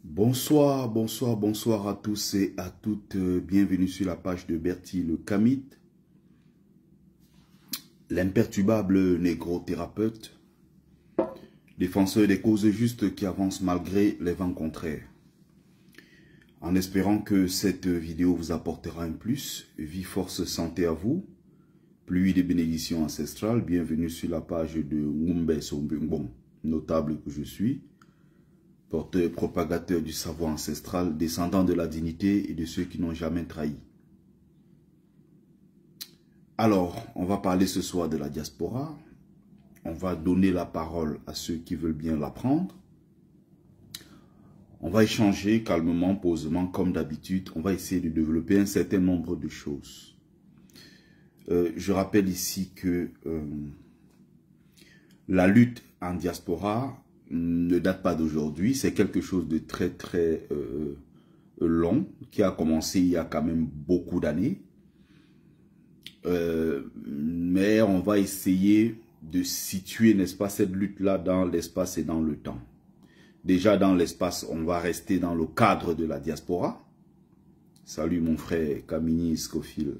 Bonsoir, bonsoir, bonsoir à tous et à toutes. Bienvenue sur la page de Bertie le Kamite, l'imperturbable négro-thérapeute, défenseur des causes justes qui avance malgré les vents contraires. En espérant que cette vidéo vous apportera un plus, vie, force, santé à vous, pluie de bénédictions ancestrales. Bienvenue sur la page de Ngumbe Sombungbon, notable que je suis, porteur propagateur du savoir ancestral, descendant de la dignité et de ceux qui n'ont jamais trahi. Alors, on va parler ce soir de la diaspora. On va donner la parole à ceux qui veulent bien l'apprendre. On va échanger calmement, posément, comme d'habitude. On va essayer de développer un certain nombre de choses. Je rappelle ici que la lutte en diaspora ne date pas d'aujourd'hui. C'est quelque chose de très très long qui a commencé il y a quand même beaucoup d'années. Mais on va essayer de situer, n'est-ce pas, cette lutte-là dans l'espace et dans le temps. Déjà dans l'espace, on va rester dans le cadre de la diaspora. Salut mon frère Kamini Scofield.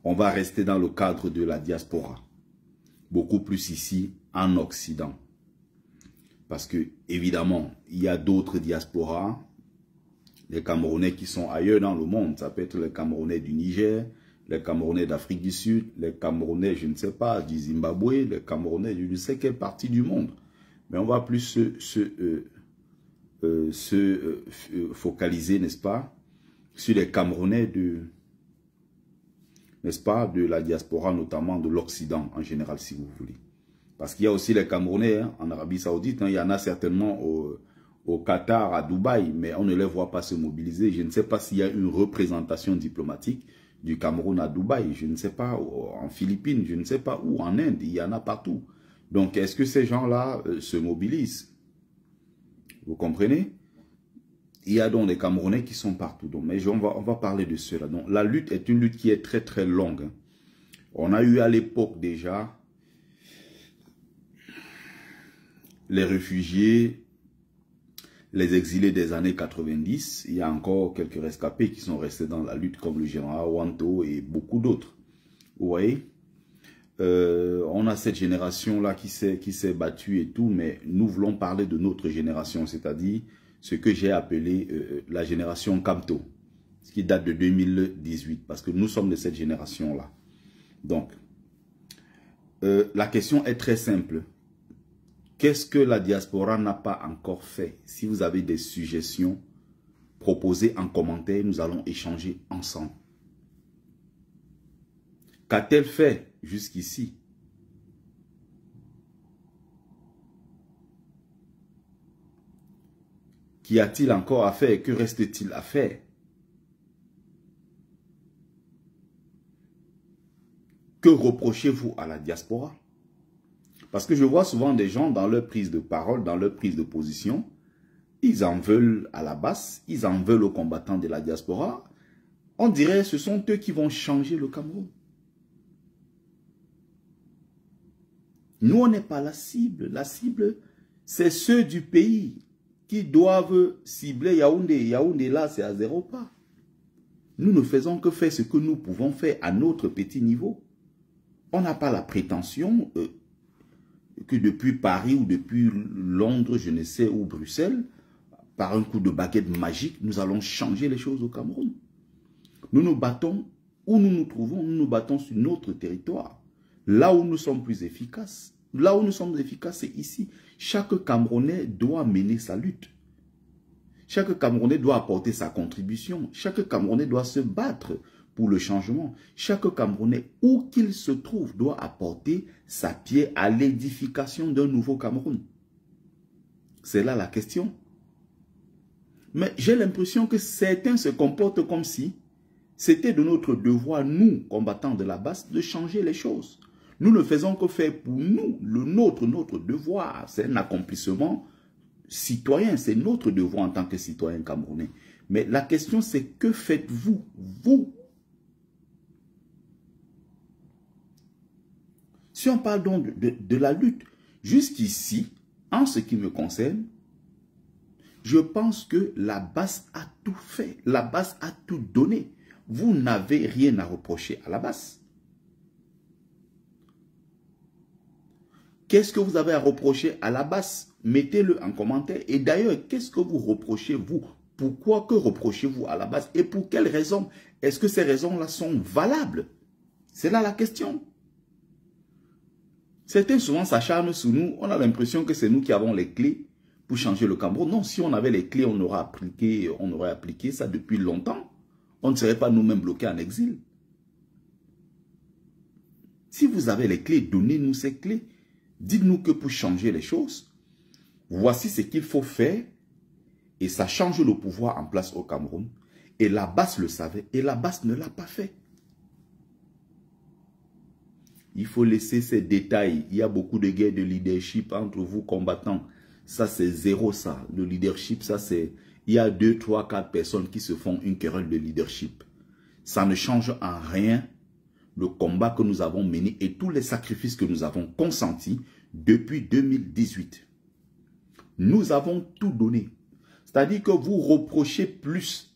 On va rester dans le cadre de la diaspora. Beaucoup plus ici en Occident. Parce que, évidemment, il y a d'autres diasporas. Les Camerounais qui sont ailleurs dans le monde. Ça peut être les Camerounais du Niger, les Camerounais d'Afrique du Sud, les Camerounais, je ne sais pas, du Zimbabwe, les Camerounais de je ne sais quelle partie du monde. Mais on va plus se focaliser, n'est-ce pas, sur les Camerounais n'est-ce pas, de la diaspora, notamment de l'Occident en général, si vous voulez. Parce qu'il y a aussi les Camerounais en Arabie Saoudite, il y en a certainement au Qatar, à Dubaï, mais on ne les voit pas se mobiliser. Je ne sais pas s'il y a une représentation diplomatique du Cameroun à Dubaï, je ne sais pas, en Philippines, je ne sais pas où, en Inde, il y en a partout. Donc, est-ce que ces gens-là se mobilisent? Vous comprenez? Il y a donc des Camerounais qui sont partout. Donc, mais on va parler de cela. Donc, la lutte est une lutte qui est très très longue. On a eu à l'époque déjà les réfugiés, les exilés des années 90. Il y a encore quelques rescapés qui sont restés dans la lutte comme le général Wanto et beaucoup d'autres. Vous voyez? On a cette génération-là qui s'est battue et tout, mais nous voulons parler de notre génération, c'est-à-dire ce que j'ai appelé la génération Kamto, ce qui date de 2018, parce que nous sommes de cette génération-là. Donc, la question est très simple. Qu'est-ce que la diaspora n'a pas encore fait? Si vous avez des suggestions, proposez en commentaire, nous allons échanger ensemble. Qu'a-t-elle fait jusqu'ici? Qu'y a-t-il encore à faire? Que reste-t-il à faire? Que reprochez-vous à la diaspora? Parce que je vois souvent des gens dans leur prise de parole, dans leur prise de position, ils en veulent à la base, ils en veulent aux combattants de la diaspora. On dirait que ce sont eux qui vont changer le Cameroun. Nous, on n'est pas la cible. La cible, c'est ceux du pays qui doivent cibler Yaoundé. Yaoundé, là, c'est à 0 pas. Nous ne faisons que faire ce que nous pouvons faire à notre petit niveau. On n'a pas la prétention que depuis Paris ou depuis Londres, je ne sais, ou Bruxelles, par un coup de baguette magique, nous allons changer les choses au Cameroun. Nous nous battons où nous nous trouvons, nous nous battons sur notre territoire. Là où nous sommes plus efficaces. Là où nous sommes efficaces, c'est ici. Chaque Camerounais doit mener sa lutte. Chaque Camerounais doit apporter sa contribution. Chaque Camerounais doit se battre pour le changement. Chaque Camerounais, où qu'il se trouve, doit apporter sa pierre à l'édification d'un nouveau Cameroun. C'est là la question. Mais j'ai l'impression que certains se comportent comme si c'était de notre devoir, nous, combattants de la base, de changer les choses. Nous ne faisons que faire pour nous, notre devoir. C'est un accomplissement citoyen, c'est notre devoir en tant que citoyen camerounais. Mais la question c'est que faites-vous, vous? Si on parle donc de la lutte, jusqu'ici, en ce qui me concerne, Je pense que la base a tout fait. La base a tout donné. Vous n'avez rien à reprocher à la base. Qu'est-ce que vous avez à reprocher à la base? Mettez-le en commentaire. Et d'ailleurs, qu'est-ce que vous reprochez, vous? Pourquoi que reprochez-vous à la base? Et pour quelles raisons? Est-ce que ces raisons-là sont valables? C'est là la question. Certains souvent s'acharnent sur nous. On a l'impression que c'est nous qui avons les clés pour changer le Cameroun. Non, si on avait les clés, on aurait appliqué ça depuis longtemps. On ne serait pas nous-mêmes bloqués en exil. Si vous avez les clés, donnez-nous ces clés. Dites-nous que pour changer les choses, voici ce qu'il faut faire et ça change le pouvoir en place au Cameroun. Et la base le savait et la base ne l'a pas fait. Il faut laisser ces détails. Il y a beaucoup de guerres de leadership entre vous combattants. Ça, c'est zéro, ça. Le leadership, ça, c'est... Il y a 2, 3, 4 personnes qui se font une querelle de leadership. Ça ne change en rien le combat que nous avons mené et tous les sacrifices que nous avons consentis depuis 2018. Nous avons tout donné. C'est-à-dire que vous reprochez plus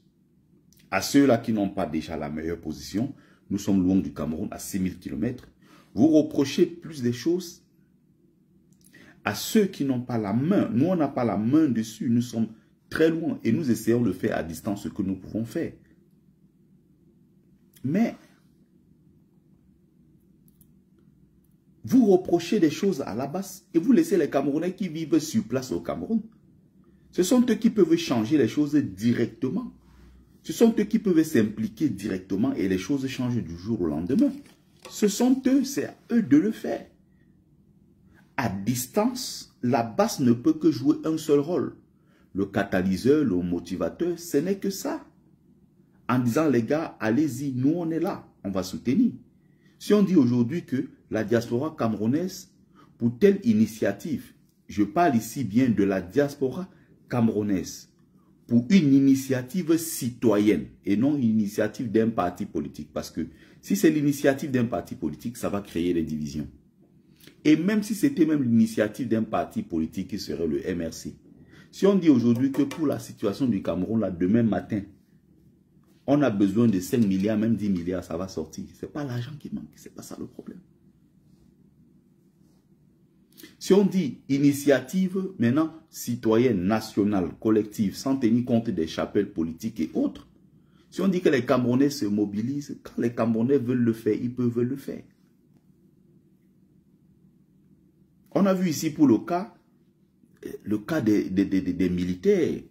à ceux-là qui n'ont pas déjà la meilleure position. Nous sommes loin du Cameroun, à 6000 km. Vous reprochez plus des choses à ceux qui n'ont pas la main. Nous, on n'a pas la main dessus. Nous sommes très loin et nous essayons de faire à distance ce que nous pouvons faire. Mais vous reprochez des choses à la base et vous laissez les Camerounais qui vivent sur place au Cameroun. Ce sont eux qui peuvent changer les choses directement. Ce sont eux qui peuvent s'impliquer directement et les choses changent du jour au lendemain. Ce sont eux, c'est à eux de le faire. À distance, la base ne peut que jouer un seul rôle. Le catalyseur, le motivateur, ce n'est que ça. En disant, les gars, allez-y, nous on est là, on va soutenir. Si on dit aujourd'hui que la diaspora camerounaise, pour telle initiative, je parle ici bien de la diaspora camerounaise, pour une initiative citoyenne et non une initiative d'un parti politique. Parce que si c'est l'initiative d'un parti politique, ça va créer des divisions. Et même si c'était même l'initiative d'un parti politique qui serait le MRC, si on dit aujourd'hui que pour la situation du Cameroun, là, demain matin, on a besoin de 5 milliards, même 10 milliards, ça va sortir. Ce n'est pas l'argent qui manque, ce n'est pas ça le problème. Si on dit initiative maintenant citoyenne, nationale, collective, sans tenir compte des chapelles politiques et autres, si on dit que les Camerounais se mobilisent, quand les Camerounais veulent le faire, ils peuvent le faire. On a vu ici pour le cas des militaires,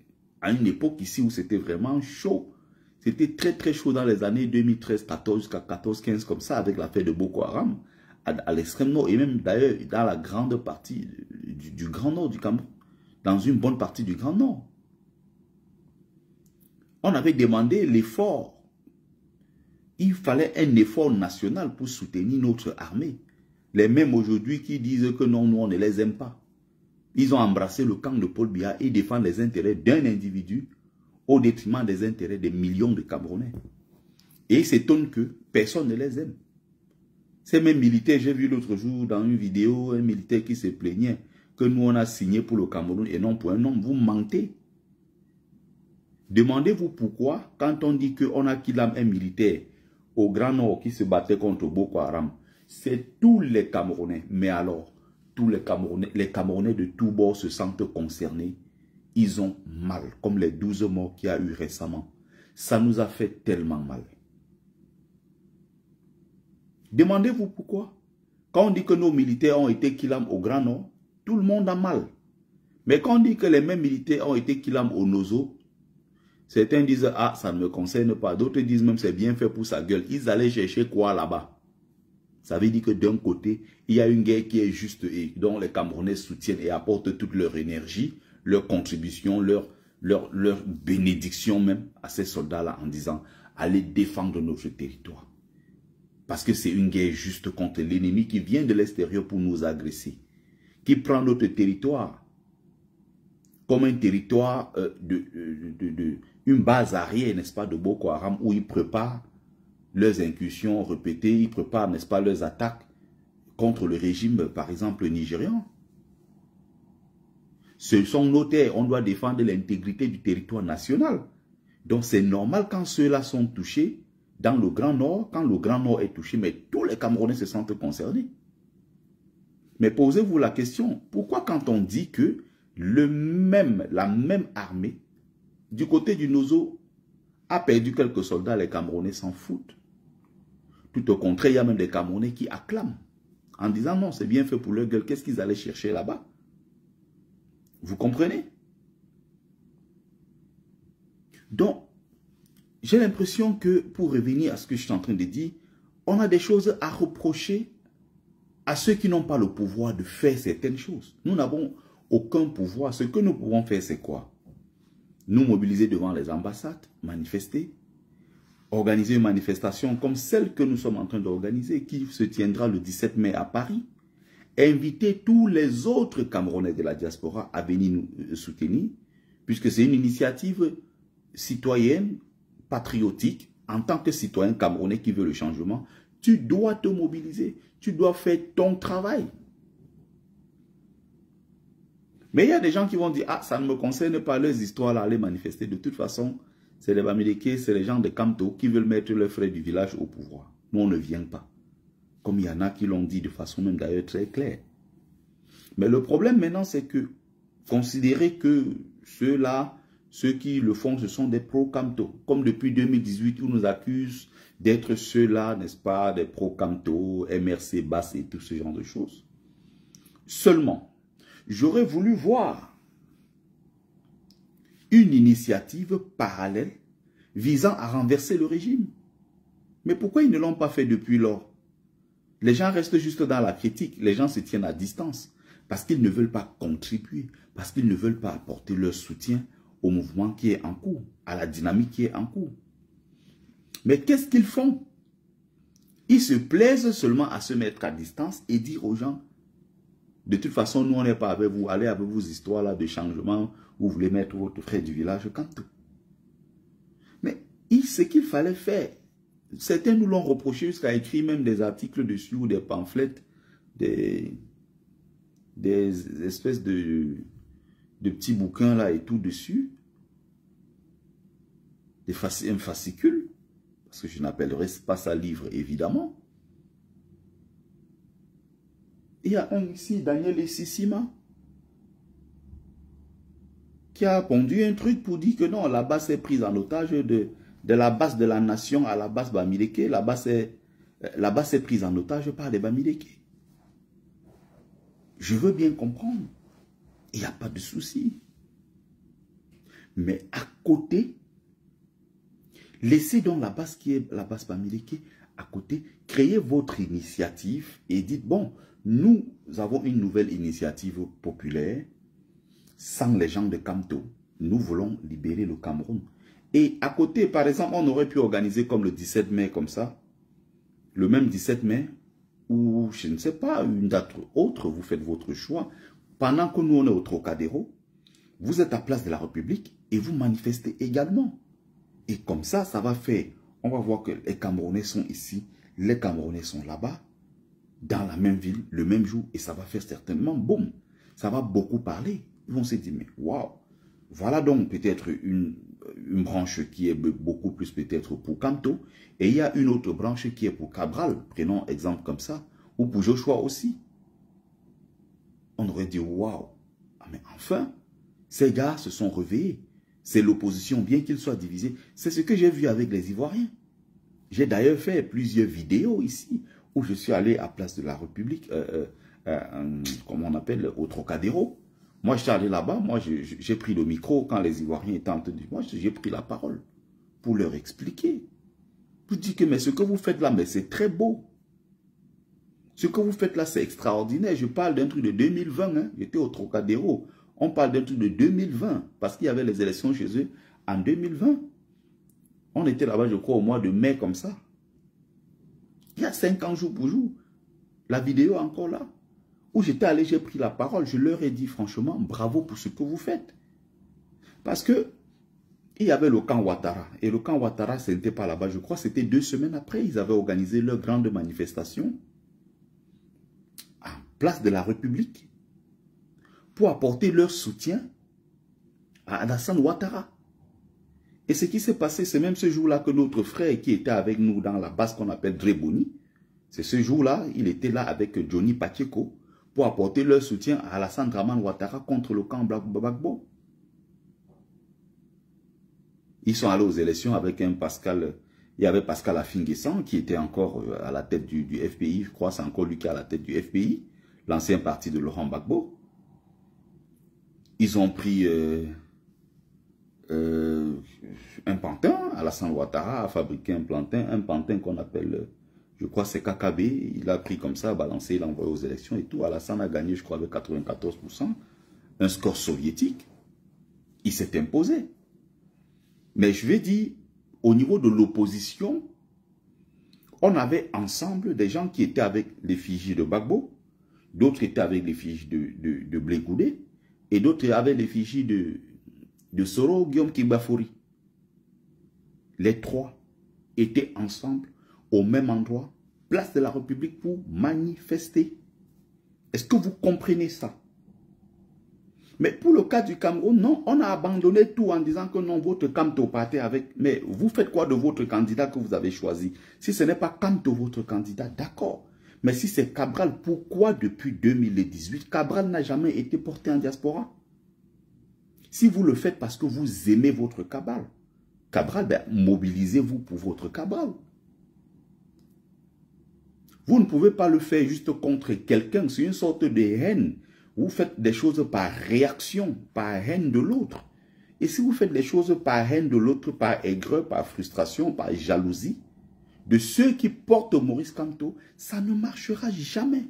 à une époque ici où c'était vraiment chaud. C'était très très chaud dans les années 2013, 14 jusqu'à 14, 15 comme ça, avec l'affaire de Boko Haram, à l'extrême nord, et même d'ailleurs dans la grande partie du Grand Nord du Cameroun, dans une bonne partie du Grand Nord. On avait demandé l'effort. Il fallait un effort national pour soutenir notre armée. Les mêmes aujourd'hui qui disent que non, nous on ne les aime pas. Ils ont embrassé le camp de Paul Biya et défendent les intérêts d'un individu au détriment des intérêts des millions de Camerounais. Et ils s'étonnent que personne ne les aime. Ces mêmes militaires, j'ai vu l'autre jour dans une vidéo, un militaire qui se plaignait que nous on a signé pour le Cameroun et non pour un homme. Vous mentez. Demandez-vous pourquoi, quand on dit qu'on a killé un militaire au Grand Nord qui se battait contre Boko Haram, c'est tous les Camerounais. Mais alors, tous les Camerounais de tous bords se sentent concernés. Ils ont mal, comme les 12 morts qu'il y a eu récemment. Ça nous a fait tellement mal. Demandez-vous pourquoi. Quand on dit que nos militaires ont été killés au Grand Nord, tout le monde a mal. Mais quand on dit que les mêmes militaires ont été killés au Nozo, certains disent, ah, ça ne me concerne pas. D'autres disent même, c'est bien fait pour sa gueule. Ils allaient chercher quoi là-bas? Ça veut dire que d'un côté, il y a une guerre qui est juste et dont les Camerounais soutiennent et apportent toute leur énergie, leur contribution, leur bénédiction même à ces soldats-là en disant, allez défendre notre territoire. Parce que c'est une guerre juste contre l'ennemi qui vient de l'extérieur pour nous agresser. Qui prend notre territoire comme un territoire une base arrière, n'est-ce pas, de Boko Haram, où ils préparent leurs incursions répétées, ils préparent, n'est-ce pas, leurs attaques contre le régime, par exemple, nigérian. Ce sont nos terres, on doit défendre l'intégrité du territoire national. Donc c'est normal quand ceux-là sont touchés dans le Grand Nord, quand le Grand Nord est touché, mais tous les Camerounais se sentent concernés. Mais posez-vous la question, pourquoi quand on dit que la même armée, du côté du Nozo, a perdu quelques soldats, les Camerounais s'en foutent? Tout au contraire, il y a même des Camerounais qui acclament, en disant non, c'est bien fait pour leur gueule, qu'est-ce qu'ils allaient chercher là-bas? Vous comprenez? Donc, j'ai l'impression que, pour revenir à ce que je suis en train de dire, on a des choses à reprocher à ceux qui n'ont pas le pouvoir de faire certaines choses. Nous n'avons aucun pouvoir. Ce que nous pouvons faire, c'est quoi? Nous mobiliser devant les ambassades, manifester, organiser une manifestation comme celle que nous sommes en train d'organiser, qui se tiendra le 17 mai à Paris, inviter tous les autres Camerounais de la diaspora à venir nous soutenir, puisque c'est une initiative citoyenne, patriotique. En tant que citoyen camerounais qui veut le changement, tu dois te mobiliser, tu dois faire ton travail. Mais il y a des gens qui vont dire, ah, ça ne me concerne pas leurs histoires là, aller manifester. De toute façon, c'est les Bamileke, c'est les gens de Kamto qui veulent mettre leurs frères du village au pouvoir. Nous, on ne vient pas. Comme il y en a qui l'ont dit de façon même d'ailleurs très claire. Mais le problème maintenant, c'est que considérer que ceux-là, ceux qui le font, ce sont des pro-Kamto. Comme depuis 2018, où nous accusent d'être ceux-là, n'est-ce pas, des pro-Kamto, MRC, BAS et tout ce genre de choses. Seulement, j'aurais voulu voir une initiative parallèle visant à renverser le régime. Mais pourquoi ils ne l'ont pas fait depuis lors? Les gens restent juste dans la critique, les gens se tiennent à distance, parce qu'ils ne veulent pas contribuer, parce qu'ils ne veulent pas apporter leur soutien au mouvement qui est en cours, à la dynamique qui est en cours. Mais qu'est-ce qu'ils font? Ils se plaisent seulement à se mettre à distance et dire aux gens, de toute façon, nous on n'est pas avec vous, allez avec vos histoires là de changement, vous voulez mettre votre frère du village quand tout. Mais ce qu'il fallait faire, certains nous l'ont reproché jusqu'à écrire même des articles dessus ou des pamphlets, des espèces de petits bouquins là et tout dessus, un fascicule, parce que je n'appellerai pas ça livre évidemment. Il y a un ici, Daniel Essissima, qui a pondu un truc pour dire que non, la base est prise en otage de la base de la nation à la base Bamileke. La base est prise en otage par les Bamileke. Je veux bien comprendre. Il n'y a pas de souci. Mais à côté, laissez donc la base qui est la base Bamileke à côté, créez votre initiative et dites, bon, nous avons une nouvelle initiative populaire sans les gens de Kamto. Nous voulons libérer le Cameroun. Et à côté, par exemple, on aurait pu organiser comme le 17 mai, comme ça, le même 17 mai, ou je ne sais pas, une date autre, vous faites votre choix. Pendant que nous, on est au Trocadéro, vous êtes à Place de la République et vous manifestez également. Et comme ça, ça va faire, on va voir que les Camerounais sont ici, les Camerounais sont là-bas, dans la même ville, le même jour, et ça va faire certainement, boum, ça va beaucoup parler. Ils vont se dire, mais waouh, voilà donc peut-être une branche qui est beaucoup plus peut-être pour Kamto, et il y a une autre branche qui est pour Cabral, prenons exemple comme ça, ou pour Joshua aussi. On aurait dit, waouh, mais enfin, ces gars se sont réveillés. C'est l'opposition, bien qu'ils soient divisés. C'est ce que j'ai vu avec les Ivoiriens. J'ai d'ailleurs fait plusieurs vidéos ici, où je suis allé à Place de la République, comment on appelle, au Trocadéro. Moi, je suis allé là-bas, moi, j'ai pris le micro quand les Ivoiriens étaient en train de dire, moi, j'ai pris la parole pour leur expliquer. Pour dire que, mais ce que vous faites là, mais c'est très beau. Ce que vous faites là, c'est extraordinaire. Je parle d'un truc de 2020, hein. J'étais au Trocadéro. On parle d'un truc de 2020, parce qu'il y avait les élections chez eux en 2020. On était là-bas, je crois, au mois de mai, comme ça. Il y a 5 ans, jour pour jour. La vidéo est encore là. Où j'étais allé, j'ai pris la parole. Je leur ai dit, franchement, bravo pour ce que vous faites. Parce que, il y avait le camp Ouattara. Et le camp Ouattara, ce n'était pas là-bas, je crois, c'était 2 semaines après. Ils avaient organisé leur grande manifestation. En Place de la République. pour apporter leur soutien à Alassane Ouattara. Et ce qui s'est passé, c'est même ce jour-là que notre frère qui était avec nous dans la base qu'on appelle Dreboni, c'est ce jour-là, il était là avec Johnny Pacheco pour apporter leur soutien à Alassane Dramane Ouattara contre le camp Gbagbo. Ils sont allés aux élections avec un Pascal, il y avait Pascal Affinguessan qui était encore à la tête du FPI, je crois c'est encore lui qui est à la tête du FPI, l'ancien parti de Laurent Gbagbo. Ils ont pris un pantin, Alassane Ouattara a fabriqué un pantin qu'on appelle, je crois c'est KKB, il a pris comme ça, balancé, il a envoyé aux élections et tout. Alassane a gagné, je crois, avec 94%, un score soviétique. Il s'est imposé. Mais je vais dire, au niveau de l'opposition, on avait ensemble des gens qui étaient avec l'effigie de Gbagbo, d'autres étaient avec l'effigie de Blé Goudé, et d'autres avaient l'effigie de Soro Guillaume Kibafori. Les trois étaient ensemble au même endroit, place de la République, pour manifester. Est-ce que vous comprenez ça? Mais pour le cas du Cameroun, non, on a abandonné tout en disant que non, votre Kamto partait avec... Mais vous faites quoi de votre candidat que vous avez choisi? Si ce n'est pas Kamto votre candidat, d'accord. Mais si c'est Cabral, pourquoi depuis 2018, Cabral n'a jamais été porté en diaspora? Si vous le faites parce que vous aimez votre Cabral, ben, mobilisez-vous pour votre Cabral. Vous ne pouvez pas le faire juste contre quelqu'un, c'est une sorte de haine. Vous faites des choses par réaction, par haine de l'autre. Et si vous faites des choses par haine de l'autre, par aigreur, par frustration, par jalousie, de ceux qui portent Maurice Kamto, ça ne marchera jamais.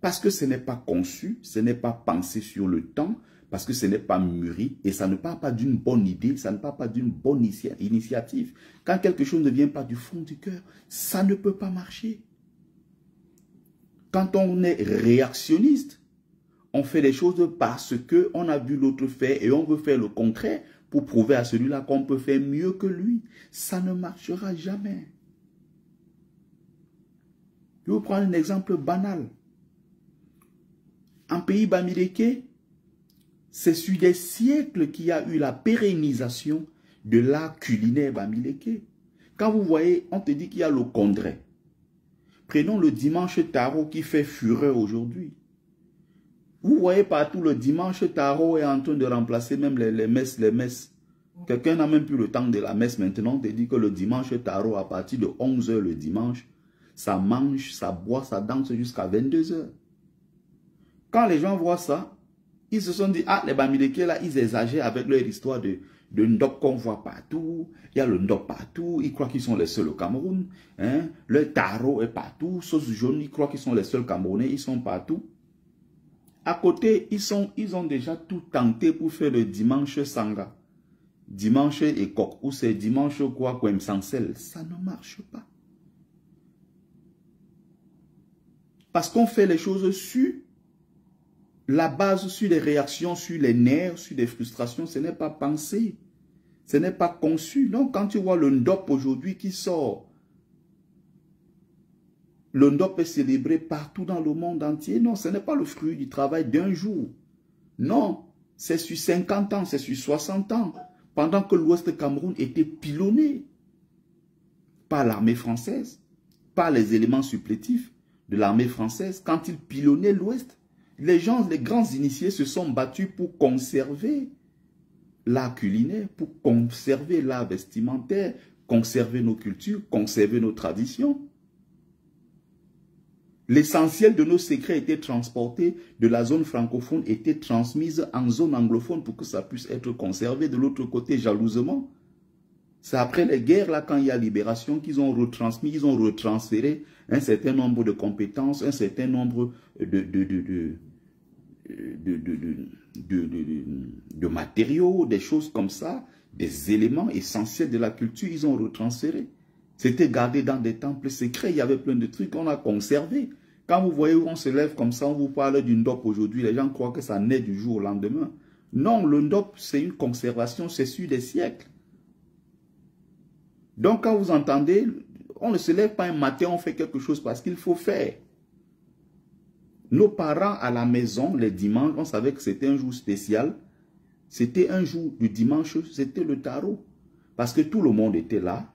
Parce que ce n'est pas conçu, ce n'est pas pensé sur le temps, parce que ce n'est pas mûri, et ça ne part pas d'une bonne idée, ça ne part pas d'une bonne initiative. Quand quelque chose ne vient pas du fond du cœur, ça ne peut pas marcher. Quand on est réactionniste, on fait les choses parce qu'on a vu l'autre faire et on veut faire le contraire pour prouver à celui-là qu'on peut faire mieux que lui. Ça ne marchera jamais. Je vais vous prendre un exemple banal. En pays bamileke, c'est sur des siècles qu'il y a eu la pérennisation de l'art culinaire bamileke. Quand vous voyez, on te dit qu'il y a le Condré. Prenons le dimanche taro qui fait fureur aujourd'hui. Vous voyez partout le dimanche taro est en train de remplacer même les messes. Quelqu'un n'a même plus le temps de la messe maintenant. On te dit que le dimanche taro, à partir de 11 h le dimanche, ça mange, ça boit, ça danse jusqu'à 22 h. Quand les gens voient ça, ils se sont dit, ah, les Bamileke là, ils exagèrent avec leur histoire de Ndop qu'on voit partout. Il y a le Ndop partout. Ils croient qu'ils sont les seuls au Cameroun. Hein? Le taro est partout. Sauce jaune, ils croient qu'ils sont les seuls Camerounais. Ils sont partout. À côté, ils ont déjà tout tenté pour faire le dimanche Sanga. Dimanche Ekok. Ou c'est dimanche quoi, Sansel. Ça ne marche pas. Parce qu'on fait les choses sur la base, sur les réactions, sur les nerfs, sur des frustrations. Ce n'est pas pensé. Ce n'est pas conçu. Donc, quand tu vois le Ndop aujourd'hui qui sort, le Ndop est célébré partout dans le monde entier. Non, ce n'est pas le fruit du travail d'un jour. Non, c'est sur 50 ans, c'est sur 60 ans. Pendant que l'Ouest Cameroun était pilonné par l'armée française, par les éléments supplétifs de l'armée française, quand ils pilonnaient l'Ouest, les gens, les grands initiés se sont battus pour conserver l'art culinaire, pour conserver l'art vestimentaire, conserver nos cultures, conserver nos traditions. L'essentiel de nos secrets était transporté de la zone francophone, était transmise en zone anglophone pour que ça puisse être conservé de l'autre côté jalousement. C'est après les guerres, là, quand il y a libération, qu'ils ont retransmis, ils ont retransféré un certain nombre de compétences, un certain nombre de matériaux, des choses comme ça, des éléments essentiels de la culture, ils ont retransféré. C'était gardé dans des temples secrets, il y avait plein de trucs qu'on a conservés. Quand vous voyez où on se lève comme ça, on vous parle du Ndop aujourd'hui, les gens croient que ça naît du jour au lendemain. Non, le Ndop, c'est une conservation, c'est sur des siècles. Donc quand vous entendez, on ne se lève pas un matin, on fait quelque chose parce qu'il faut faire. Nos parents à la maison, les dimanches, on savait que c'était un jour spécial. C'était un jour du dimanche, c'était le tarot. Parce que tout le monde était là.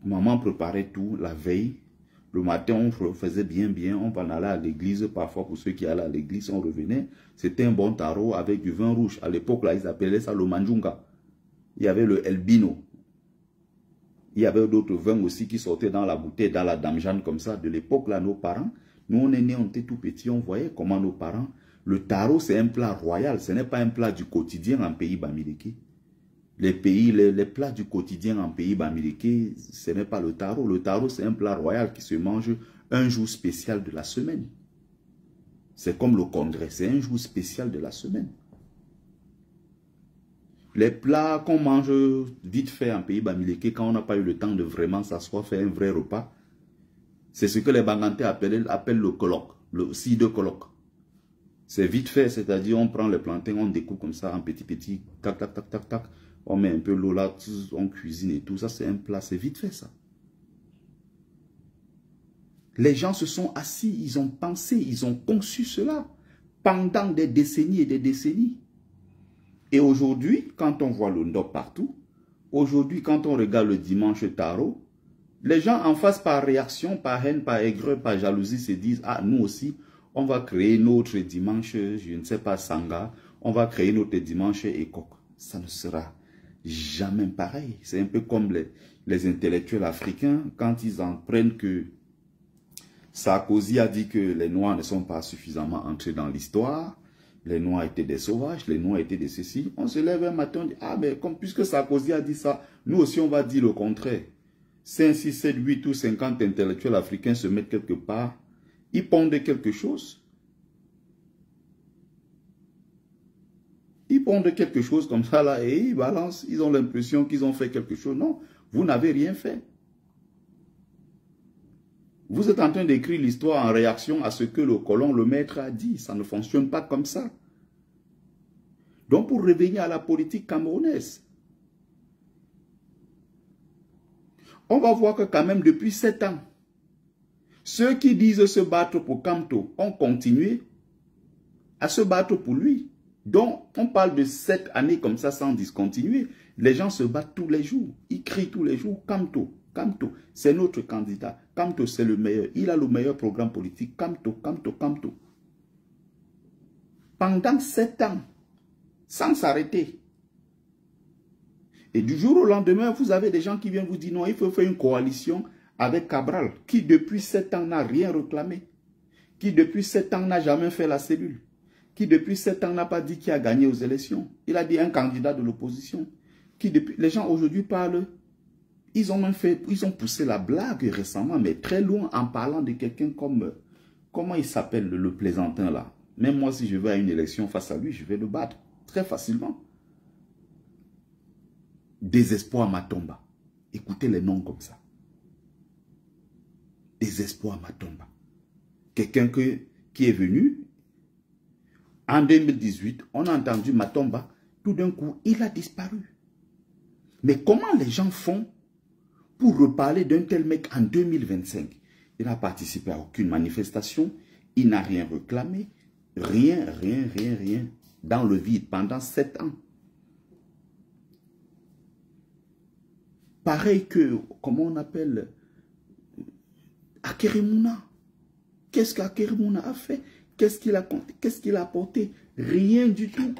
Maman préparait tout la veille. Le matin, on faisait bien. On va aller à l'église. Parfois, pour ceux qui allaient à l'église, on revenait. C'était un bon tarot avec du vin rouge. À l'époque, là, ils appelaient ça le manjunga. Il y avait le elbino. Il y avait d'autres vins aussi qui sortaient dans la bouteille, dans la damjane comme ça. De l'époque, là, nos parents, nous, on est nés, on était tout petits, on voyait comment nos parents... Le tarot, c'est un plat royal. Ce n'est pas un plat du quotidien en pays bamileke. Les plats du quotidien en pays bamileke, ce n'est pas le tarot. Le tarot, c'est un plat royal qui se mange un jour spécial de la semaine. C'est comme le congrès, c'est un jour spécial de la semaine. Les plats qu'on mange vite fait en pays bamileke, quand on n'a pas eu le temps de vraiment s'asseoir, faire un vrai repas, c'est ce que les Bangantais appellent le colloque, le side colloque. C'est vite fait, c'est-à-dire on prend les plantains, on découpe comme ça en petits, tac, tac, tac, tac, tac. On met un peu l'eau là, on cuisine et tout. Ça, c'est un plat, c'est vite fait ça. Les gens se sont assis, ils ont pensé, ils ont conçu cela pendant des décennies et des décennies. Et aujourd'hui, quand on voit le ndop partout, aujourd'hui, quand on regarde le dimanche tarot, les gens en face par réaction, par haine, par aigreur, par jalousie se disent, ah, nous aussi, on va créer notre dimanche, je ne sais pas, Sangha, on va créer notre dimanche Ekok. Ça ne sera jamais pareil. C'est un peu comme les intellectuels africains, quand ils en prennent que Sarkozy a dit que les Noirs ne sont pas suffisamment entrés dans l'histoire, les Noirs étaient des sauvages, les Noirs étaient des ceci. On se lève un matin, on dit, ah mais comme puisque Sarkozy a dit ça, nous aussi on va dire le contraire. 5, 6, 7, 8 ou 50 intellectuels africains se mettent quelque part, ils pondent quelque chose. Ils pondent quelque chose comme ça là et ils balancent. Ils ont l'impression qu'ils ont fait quelque chose. Non, vous n'avez rien fait. Vous êtes en train d'écrire l'histoire en réaction à ce que le colon, le maître a dit. Ça ne fonctionne pas comme ça. Donc pour revenir à la politique camerounaise, on va voir que quand même depuis 7 ans, ceux qui disent se battre pour Kamto ont continué à se battre pour lui. Donc, on parle de 7 années comme ça sans discontinuer. Les gens se battent tous les jours. Ils crient tous les jours, Kamto, Kamto, c'est notre candidat. Kamto, c'est le meilleur. Il a le meilleur programme politique. Kamto, Kamto, Kamto. Pendant 7 ans, sans s'arrêter. Et du jour au lendemain, vous avez des gens qui viennent vous dire non, il faut faire une coalition avec Cabral, qui depuis 7 ans n'a rien réclamé, qui depuis 7 ans n'a jamais fait la cellule, qui depuis 7 ans n'a pas dit qui a gagné aux élections. Il a dit un candidat de l'opposition. Les gens aujourd'hui parlent, ils ont poussé la blague récemment, mais très loin en parlant de quelqu'un comme, comment il s'appelle le plaisantin là. Même moi, si je vais à une élection face à lui, je vais le battre très facilement. Désespoir Matomba. Écoutez les noms comme ça. Désespoir Matomba. Quelqu'un qui est venu, en 2018, on a entendu Matomba, tout d'un coup, il a disparu. Mais comment les gens font pour reparler d'un tel mec en 2025? Il n'a participé à aucune manifestation, il n'a rien réclamé, rien, dans le vide pendant 7 ans. Pareil que, comment on appelle, Akeremouna. Qu'est-ce qu'Akeremouna a fait? Qu'est-ce qu'il a apporté? Rien du tout.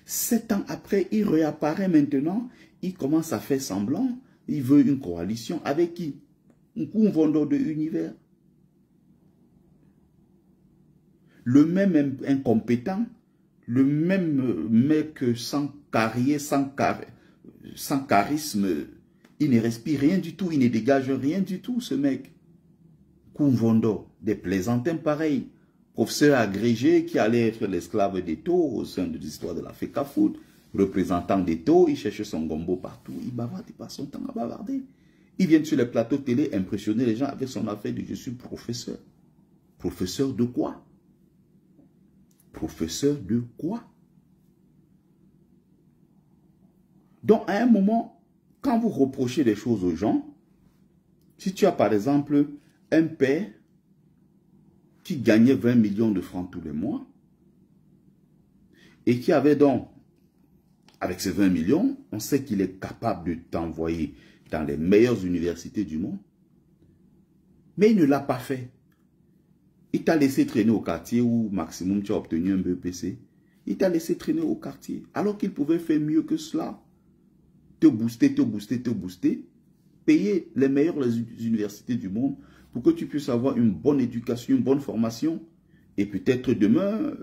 7 ans après, il réapparaît maintenant, il commence à faire semblant, il veut une coalition avec qui? Un vendeur de l'univers. Le même incompétent, le même mec sans carrière, sans charisme, il ne respire rien du tout, il ne dégage rien du tout, ce mec. Koumvondo, des plaisantins pareils, professeur agrégé qui allait être l'esclave d'Eto au sein de l'histoire de la FECAFOOT, représentant d'Eto, il cherche son gombo partout, il bavarde, il passe son temps à bavarder. Il vient sur les plateaux télé impressionner les gens avec son affaire de « je suis professeur ». Professeur de quoi? Professeur de quoi? Donc, à un moment, quand vous reprochez des choses aux gens, si tu as par exemple un père qui gagnait 20 millions de francs tous les mois et qui avait donc, avec ces 20 millions, on sait qu'il est capable de t'envoyer dans les meilleures universités du monde. Mais il ne l'a pas fait. Il t'a laissé traîner au quartier où maximum tu as obtenu un BEPC. Il t'a laissé traîner au quartier. Alors qu'il pouvait faire mieux que cela. Te booster, te booster, te booster. Payer les meilleures universités du monde pour que tu puisses avoir une bonne éducation, une bonne formation. Et peut-être demain,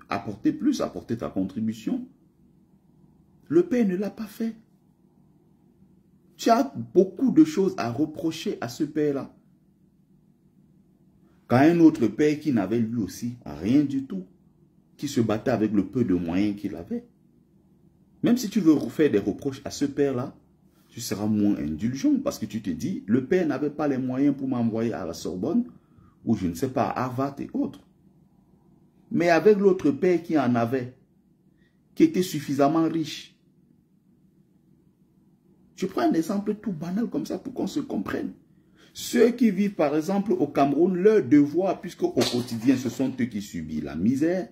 apporter plus, apporter ta contribution. Le père ne l'a pas fait. Tu as beaucoup de choses à reprocher à ce père-là. Quand un autre père qui n'avait lui aussi rien du tout, qui se battait avec le peu de moyens qu'il avait. Même si tu veux faire des reproches à ce père-là, tu seras moins indulgent parce que tu te dis, le père n'avait pas les moyens pour m'envoyer à la Sorbonne ou je ne sais pas, à Harvard et autres. Mais avec l'autre père qui en avait, qui était suffisamment riche. Je prends un exemple tout banal comme ça pour qu'on se comprenne. Ceux qui vivent par exemple au Cameroun, leur devoir, puisque au quotidien ce sont eux qui subissent la misère,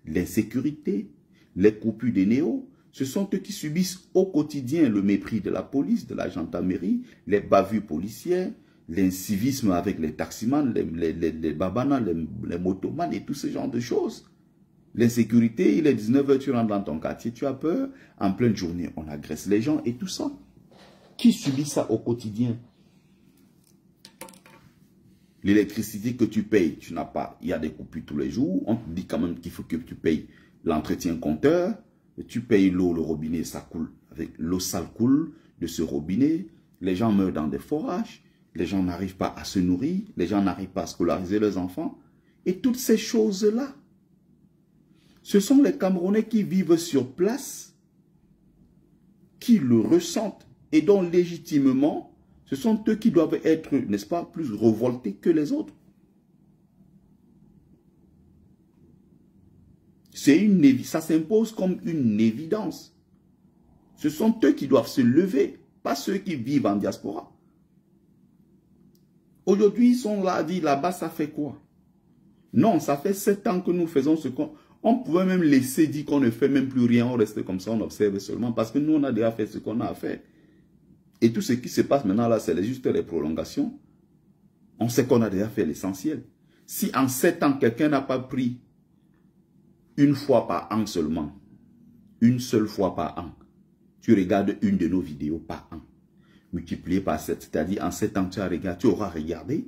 l'insécurité, les coupures des néos, ce sont eux qui subissent au quotidien le mépris de la police, de la gendarmerie, les bavures policières, l'incivisme avec les taximans, les babanas, les motomans et tout ce genre de choses. L'insécurité, il est 19 h, tu rentres dans ton quartier, tu as peur, en pleine journée, on agresse les gens et tout ça. Qui subit ça au quotidien? L'électricité que tu payes, tu n'as pas, il y a des coupures tous les jours, on te dit quand même qu'il faut que tu payes l'entretien compteur, tu payes l'eau, le robinet, ça coule, avec l'eau sale coule de ce robinet, les gens meurent dans des forages, les gens n'arrivent pas à se nourrir, les gens n'arrivent pas à scolariser leurs enfants, et toutes ces choses-là, ce sont les Camerounais qui vivent sur place, qui le ressentent, et dont légitimement, ce sont eux qui doivent être, n'est-ce pas, plus révoltés que les autres. Ça s'impose comme une évidence. Ce sont eux qui doivent se lever, pas ceux qui vivent en diaspora. Aujourd'hui, ils sont là, dit là-bas, ça fait quoi? Non, ça fait 7 ans que nous faisons ce qu'on... On pouvait même laisser dire qu'on ne fait même plus rien, on reste comme ça, on observe seulement, parce que nous, on a déjà fait ce qu'on a à faire. Et tout ce qui se passe maintenant là, c'est juste les prolongations. On sait qu'on a déjà fait l'essentiel. Si en 7 ans, quelqu'un n'a pas pris une fois par an seulement, une seule fois par an, tu regardes une de nos vidéos par an, multiplié par 7, c'est-à-dire en 7 ans, tu auras regardé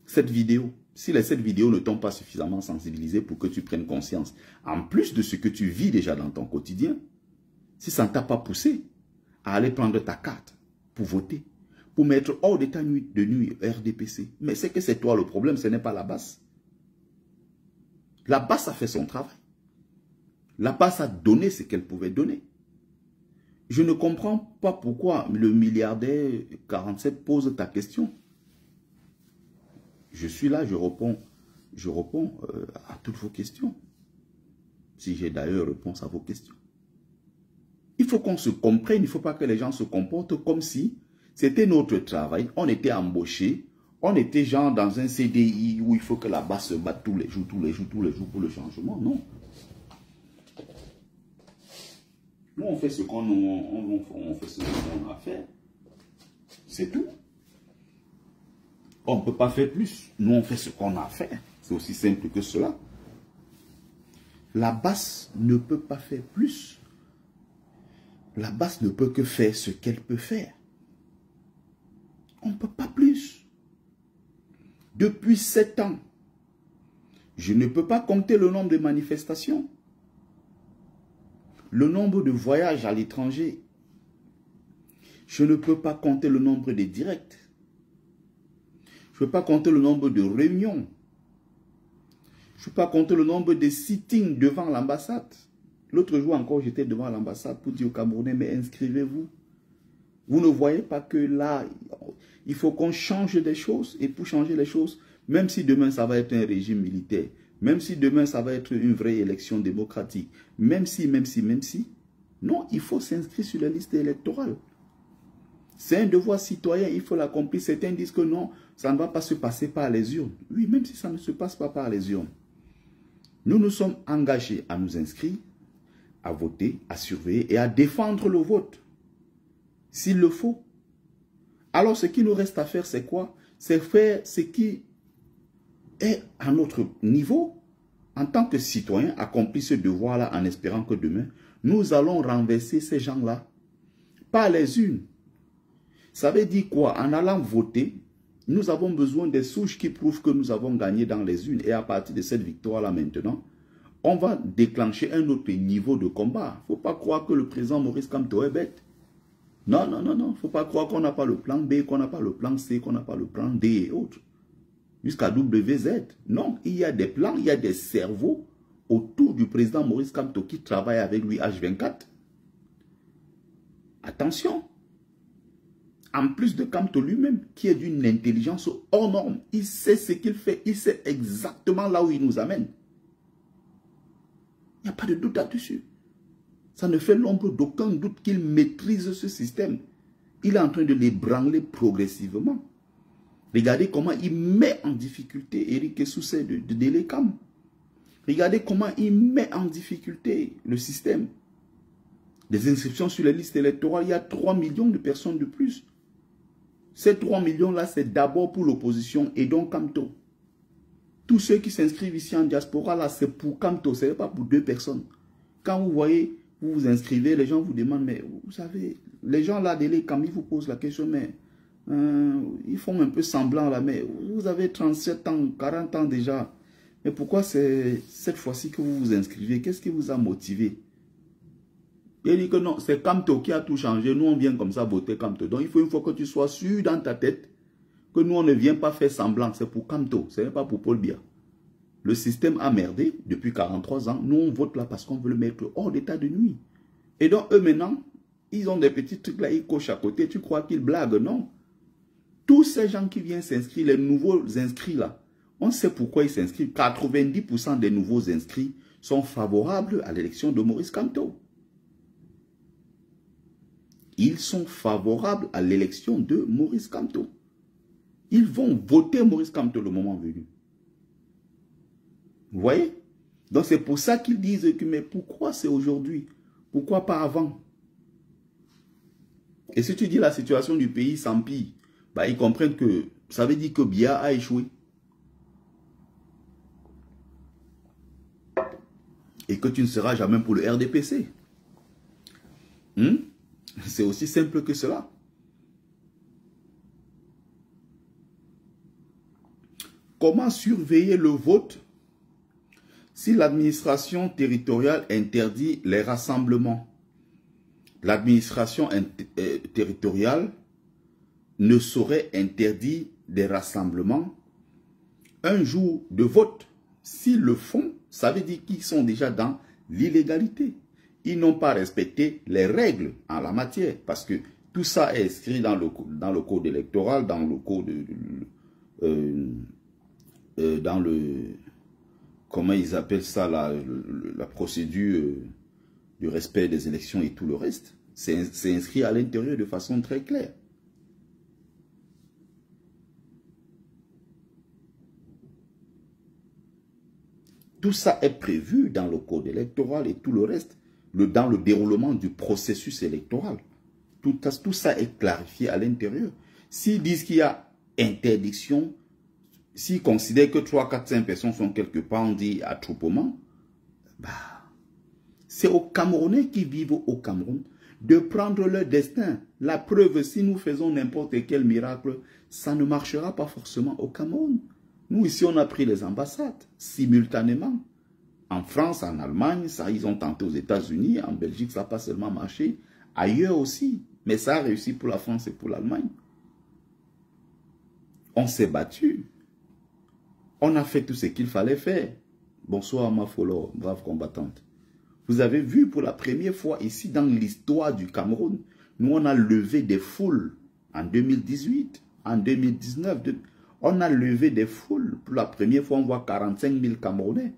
cette vidéo. Si les 7 vidéos ne t'ont pas suffisamment sensibilisé pour que tu prennes conscience, en plus de ce que tu vis déjà dans ton quotidien, si ça ne t'a pas poussé à aller prendre ta carte pour voter, pour mettre hors d'état de nuit RDPC. Mais c'est que c'est toi le problème, ce n'est pas la base. La base a fait son travail. La base a donné ce qu'elle pouvait donner. Je ne comprends pas pourquoi le milliardaire 47 pose ta question. Je suis là, je réponds à toutes vos questions. Si j'ai d'ailleurs réponse à vos questions. Il faut qu'on se comprenne, il ne faut pas que les gens se comportent comme si c'était notre travail. On était embauchés, on était genre dans un CDI où il faut que la base se batte tous les jours pour le changement. Non. Nous, on fait ce qu'on a à faire. C'est tout. On ne peut pas faire plus. Nous, on fait ce qu'on a à faire. C'est aussi simple que cela. La base ne peut pas faire plus. La base ne peut que faire ce qu'elle peut faire. On ne peut pas plus. Depuis 7 ans, je ne peux pas compter le nombre de manifestations, le nombre de voyages à l'étranger. Je ne peux pas compter le nombre de directs. Je ne peux pas compter le nombre de réunions. Je ne peux pas compter le nombre de sittings devant l'ambassade. L'autre jour encore, j'étais devant l'ambassade pour dire aux Camerounais, mais inscrivez-vous. Vous ne voyez pas que là, il faut qu'on change des choses. Et pour changer les choses, même si demain ça va être un régime militaire, même si demain ça va être une vraie élection démocratique, même si, non, il faut s'inscrire sur la liste électorale. C'est un devoir citoyen, il faut l'accomplir. Certains disent que non, ça ne va pas se passer par les urnes. Oui, même si ça ne se passe pas par les urnes. Nous nous sommes engagés à nous inscrire, à voter, à surveiller et à défendre le vote, s'il le faut. Alors, ce qui nous reste à faire, c'est quoi? C'est faire ce qui est à notre niveau. En tant que citoyen, accomplir ce devoir-là en espérant que demain, nous allons renverser ces gens-là par les urnes. Ça veut dire quoi? En allant voter, nous avons besoin des souches qui prouvent que nous avons gagné dans les urnes. Et à partir de cette victoire-là maintenant, on va déclencher un autre niveau de combat. Il ne faut pas croire que le président Maurice Kamto est bête. Non, non, non, non. Il ne faut pas croire qu'on n'a pas le plan B, qu'on n'a pas le plan C, qu'on n'a pas le plan D et autres. Jusqu'à WZ. Non, il y a des plans, il y a des cerveaux autour du président Maurice Kamto qui travaillent avec lui H24. Attention. En plus de Kamto lui-même, qui est d'une intelligence hors norme, il sait ce qu'il fait, il sait exactement là où il nous amène. Il n'y a pas de doute là-dessus. Ça ne fait l'ombre d'aucun doute qu'il maîtrise ce système. Il est en train de l'ébranler progressivement. Regardez comment il met en difficulté Éric Soussé de Délécam. Regardez comment il met en difficulté le système. Des inscriptions sur les listes électorales, il y a 3 millions de personnes de plus. Ces 3 millions-là, c'est d'abord pour l'opposition et donc Kamto. Tous ceux qui s'inscrivent ici en diaspora, là, c'est pour Kamto, ce n'est pas pour 2 personnes. Quand vous voyez, vous vous inscrivez, les gens vous demandent, mais vous savez, les gens là, quand ils vous posent la question, mais ils font un peu semblant là, mais vous avez 37 ans, 40 ans déjà. Mais pourquoi c'est cette fois-ci que vous vous inscrivez? Qu'est-ce qui vous a motivé? Il dit que non, c'est Kamto qui a tout changé. Nous, on vient comme ça voter Kamto. Donc, il faut une fois que tu sois sûr dans ta tête que nous, on ne vient pas faire semblant. C'est pour Kamto, ce n'est pas pour Paul Biya. Le système a merdé depuis 43 ans. Nous, on vote là parce qu'on veut le mettre hors d'état de nuit. Et donc, eux, maintenant, ils ont des petits trucs là, ils cochent à côté. Tu crois qu'ils blaguent? Non. Tous ces gens qui viennent s'inscrire, les nouveaux inscrits là, on sait pourquoi ils s'inscrivent. 90% des nouveaux inscrits sont favorables à l'élection de Maurice Kamto. Ils sont favorables à l'élection de Maurice Kamto. Ils vont voter Maurice Kamto le moment venu. Vous voyez? Donc c'est pour ça qu'ils disent que mais pourquoi c'est aujourd'hui? Pourquoi pas avant? Et si tu dis la situation du pays s'empire, bah, ils comprennent que ça veut dire que Biya a échoué. Et que tu ne seras jamais pour le RDPC. C'est aussi simple que cela. Comment surveiller le vote si l'administration territoriale interdit les rassemblements? L'administration territoriale ne saurait interdire des rassemblements un jour de vote. S'ils le font, ça veut dire qu'ils sont déjà dans l'illégalité. Ils n'ont pas respecté les règles en la matière parce que tout ça est inscrit dans le code électoral, dans le code, dans le, comment ils appellent ça, la procédure du respect des élections et tout le reste. C'est inscrit à l'intérieur de façon très claire. Tout ça est prévu dans le code électoral et tout le reste, dans le déroulement du processus électoral. Tout ça est clarifié à l'intérieur. S'ils disent qu'il y a interdiction, s'ils considèrent que 3, 4, 5 personnes sont quelque part, on dit attroupement, bah, c'est aux Camerounais qui vivent au Cameroun de prendre leur destin. La preuve, si nous faisons n'importe quel miracle, ça ne marchera pas forcément au Cameroun. Nous, ici, on a pris les ambassades simultanément. En France, en Allemagne, ça, ils ont tenté aux États-Unis. En Belgique, ça n'a pas seulement marché. Ailleurs aussi. Mais ça a réussi pour la France et pour l'Allemagne. On s'est battu. On a fait tout ce qu'il fallait faire. Bonsoir, Mafolo, brave combattante. Vous avez vu pour la première fois ici dans l'histoire du Cameroun, nous, on a levé des foules en 2018, en 2019. On a levé des foules. Pour la première fois, on voit 45 000 Camerounais.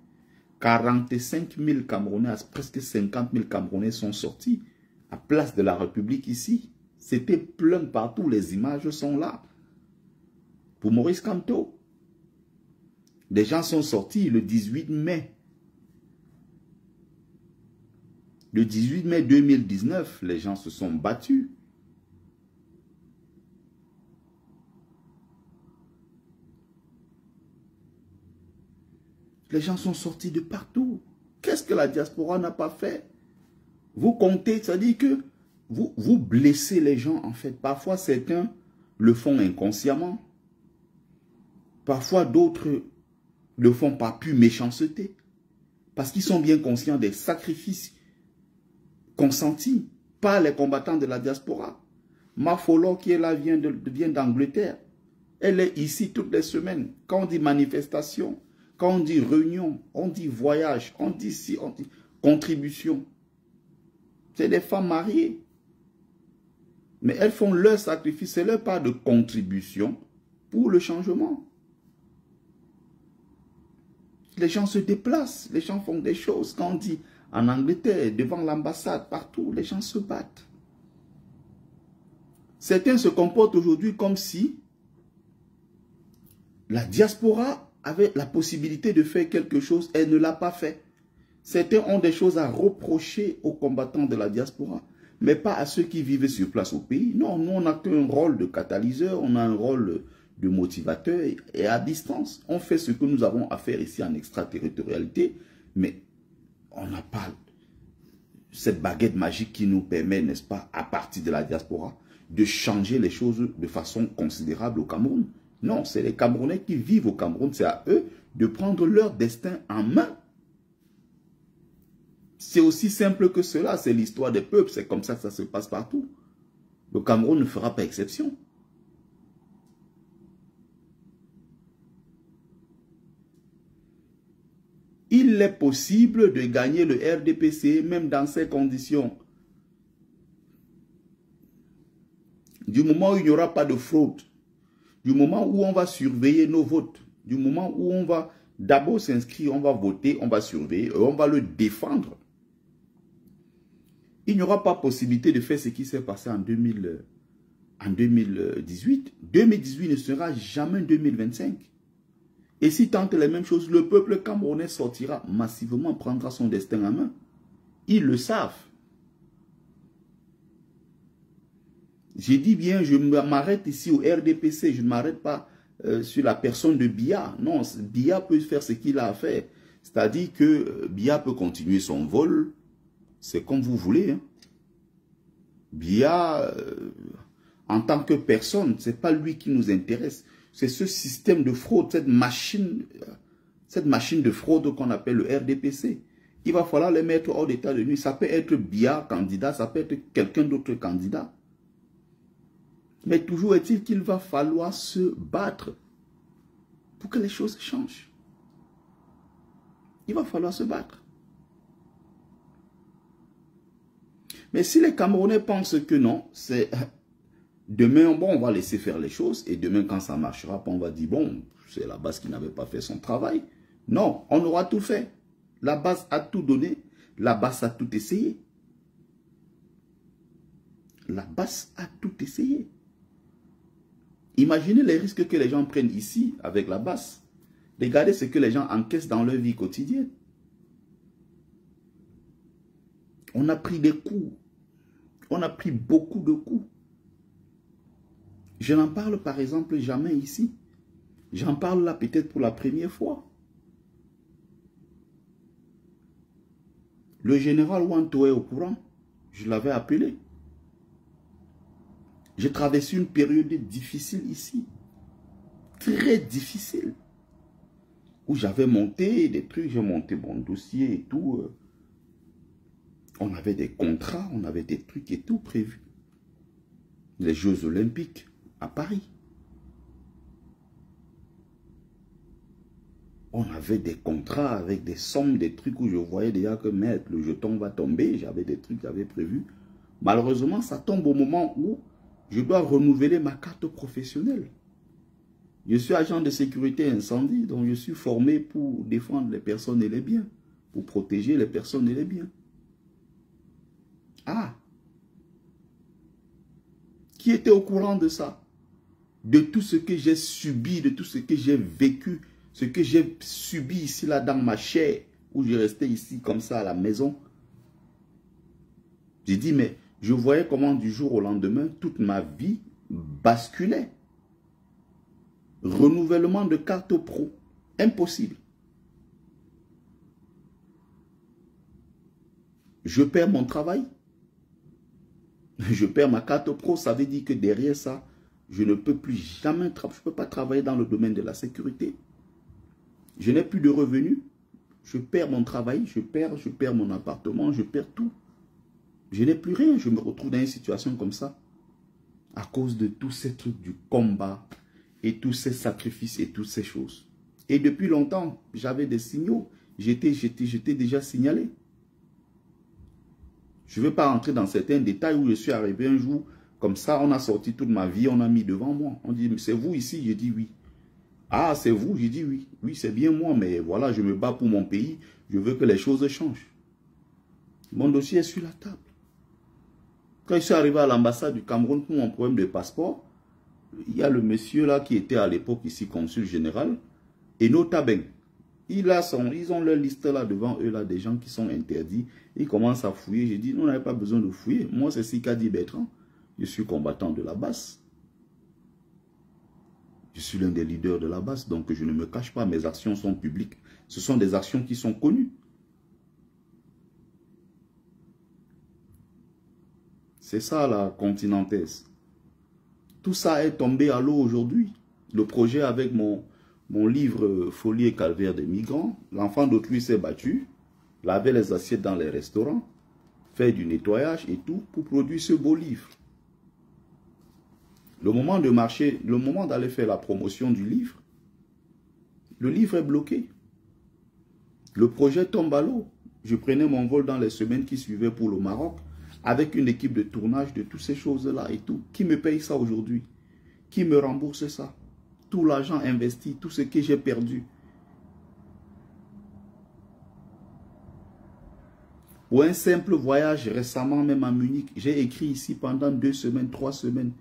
45 000 Camerounais, presque 50 000 Camerounais sont sortis à place de la République ici. C'était plein partout, les images sont là. pour Maurice Kamto. Les gens sont sortis le 18 mai. Le 18 mai 2019, les gens se sont battus. Les gens sont sortis de partout. Qu'est-ce que la diaspora n'a pas fait? Vous comptez, c'est-à-dire que vous blessez les gens en fait. Parfois certains le font inconsciemment. Parfois d'autres le font par pure méchanceté. Parce qu'ils sont bien conscients des sacrifices consentis par les combattants de la diaspora. Mafolo qui est là vient d'Angleterre. Elle est ici toutes les semaines. Quand on dit manifestation, quand on dit réunion, on dit voyage, on dit ci, on dit contribution. C'est des femmes mariées. Mais elles font leur sacrifice, c'est leur part de contribution pour le changement. Les gens se déplacent, les gens font des choses. Quand on dit en Angleterre, devant l'ambassade, partout, les gens se battent. Certains se comportent aujourd'hui comme si la diaspora avait la possibilité de faire quelque chose, elle ne l'a pas fait. Certains ont des choses à reprocher aux combattants de la diaspora, mais pas à ceux qui vivent sur place au pays. Non, nous on n'a qu'un rôle de catalyseur, on a un rôle de motivateur et à distance. On fait ce que nous avons à faire ici en extraterritorialité, mais on n'a pas cette baguette magique qui nous permet, n'est-ce pas, à partir de la diaspora, de changer les choses de façon considérable au Cameroun. Non, c'est les Camerounais qui vivent au Cameroun, c'est à eux de prendre leur destin en main. C'est aussi simple que cela, c'est l'histoire des peuples, c'est comme ça que ça se passe partout. Le Cameroun ne fera pas exception. Il est possible de gagner le RDPC même dans ces conditions. Du moment où il n'y aura pas de fraude, du moment où on va surveiller nos votes, du moment où on va d'abord s'inscrire, on va voter, on va surveiller, et on va le défendre. Il n'y aura pas possibilité de faire ce qui s'est passé en 2018. 2018 ne sera jamais 2025. Et si tente les mêmes choses, le peuple camerounais sortira massivement, prendra son destin en main. Ils le savent. J'ai dit bien, je m'arrête ici au RDPC, je ne m'arrête pas sur la personne de Biya. Non, Biya peut faire ce qu'il a à faire. C'est-à-dire que Biya peut continuer son vol. C'est comme vous voulez. Hein. Biya, en tant que personne, ce n'est pas lui qui nous intéresse. C'est ce système de fraude, cette machine de fraude qu'on appelle le RDPC. Il va falloir les mettre hors d'état de nuit. Ça peut être Biya candidat, ça peut être quelqu'un d'autre candidat. Mais toujours est-il qu'il va falloir se battre pour que les choses changent. Il va falloir se battre. Mais si les Camerounais pensent que non, c'est demain, bon, on va laisser faire les choses et demain, quand ça marchera, on va dire, bon, c'est la base qui n'avait pas fait son travail. Non, on aura tout fait. La base a tout donné. La base a tout essayé. La base a tout essayé. Imaginez les risques que les gens prennent ici avec la base. Regardez ce que les gens encaissent dans leur vie quotidienne. On a pris des coups. On a pris beaucoup de coups. Je n'en parle par exemple jamais ici. J'en parle là peut-être pour la première fois. Le général Wanto est au courant. Je l'avais appelé. J'ai traversé une période difficile ici. Très difficile. Où j'avais monté des trucs, j'ai monté mon dossier et tout. On avait des contrats, on avait des trucs et tout prévus. Les Jeux Olympiques à Paris. On avait des contrats avec des sommes, des trucs où je voyais déjà que merde, le jeton va tomber. J'avais des trucs que j'avais prévus. Malheureusement, ça tombe au moment où je dois renouveler ma carte professionnelle. Je suis agent de sécurité incendie, donc je suis formé pour défendre les personnes et les biens, pour protéger les personnes et les biens. Ah! Qui était au courant de ça? de tout ce que j'ai subi, de tout ce que j'ai vécu, ce que j'ai subi ici, là, dans ma chair, où je restais ici, comme ça, à la maison. J'ai dit, mais je voyais comment du jour au lendemain, toute ma vie basculait. Renouvellement de carte pro. Impossible. Je perds mon travail. Je perds ma carte pro. Ça veut dire que derrière ça, je ne peux plus jamais travailler. Je ne peux pas travailler dans le domaine de la sécurité. Je n'ai plus de revenus. Je perds mon travail. Je perds mon appartement. Je perds tout. Je n'ai plus rien. Je me retrouve dans une situation comme ça. À cause de tous ces trucs du combat. Et tous ces sacrifices et toutes ces choses. Et depuis longtemps, j'avais des signaux. J'étais déjà signalé. Je ne veux pas rentrer dans certains détails où je suis arrivé un jour, comme ça, on a sorti toute ma vie, on a mis devant moi. On dit, c'est vous ici? J'ai dit oui. Ah, c'est vous? J'ai dit oui. Oui, c'est bien moi, mais voilà, je me bats pour mon pays. Je veux que les choses changent. Mon dossier est sur la table. Quand je suis arrivé à l'ambassade du Cameroun pour mon problème de passeport, il y a le monsieur là qui était à l'époque ici consul général, Eno Tabeng. Ils ont leur liste là devant eux, là, des gens qui sont interdits. Ils commencent à fouiller. J'ai dit, nous n'avons pas besoin de fouiller. Moi, c'est Sikadi Bertrand. Je suis combattant de la base. Je suis l'un des leaders de la base, donc je ne me cache pas. Mes actions sont publiques. Ce sont des actions qui sont connues. C'est ça la continentaise. Tout ça est tombé à l'eau aujourd'hui. Le projet avec mon livre Folie et calvaire des migrants, l'enfant d'autrui s'est battu, laver les assiettes dans les restaurants, faire du nettoyage et tout pour produire ce beau livre. Le moment de marcher, le moment d'aller faire la promotion du livre, le livre est bloqué. Le projet tombe à l'eau. Je prenais mon vol dans les semaines qui suivaient pour le Maroc avec une équipe de tournage de toutes ces choses-là et tout. Qui me paye ça aujourd'hui? Qui me rembourse ça? Tout l'argent investi, tout ce que j'ai perdu. Pour un simple voyage récemment, même à Munich, j'ai écrit ici pendant 2 semaines, 3 semaines.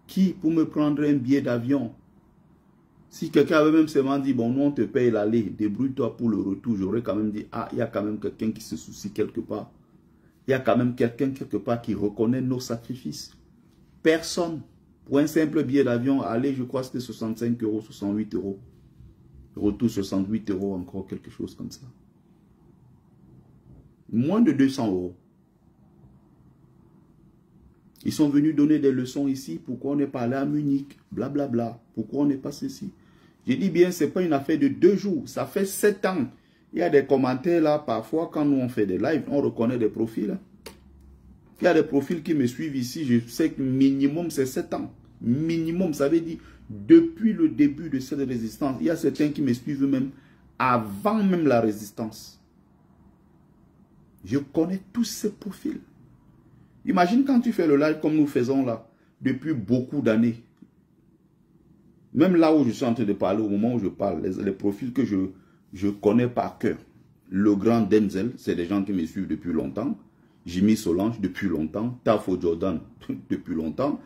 Qui pour me prendre un billet d'avion? Si quelqu'un avait même seulement dit, bon, nous on te paye l'aller, débrouille-toi pour le retour, j'aurais quand même dit, ah, il y a quand même quelqu'un qui se soucie quelque part. Il y a quand même quelqu'un quelque part qui reconnaît nos sacrifices. Personne. Pour un simple billet d'avion, aller, je crois que c'était 65 €, 68 €. Retour 68 € encore, quelque chose comme ça. Moins de 200 €. Ils sont venus donner des leçons ici. Pourquoi on n'est pas allé à Munich? Blablabla. Pourquoi on n'est pas ceci? J'ai dit bien, ce n'est pas une affaire de 2 jours. Ça fait 7 ans. Il y a des commentaires là. Parfois, quand nous on fait des lives, on reconnaît des profils. Il y a des profils qui me suivent ici. Je sais que minimum, c'est 7 ans. Minimum, ça veut dire depuis le début de cette résistance. Il y a certains qui me suivent même avant même la résistance. Je connais tous ces profils. Imagine quand tu fais le live comme nous faisons là, depuis beaucoup d'années. Même là où je suis en train de parler, au moment où je parle, les profils que je connais par cœur. Le grand Denzel, c'est des gens qui me suivent depuis longtemps. Jimmy Solange, depuis longtemps. Tafo Jordan, depuis longtemps.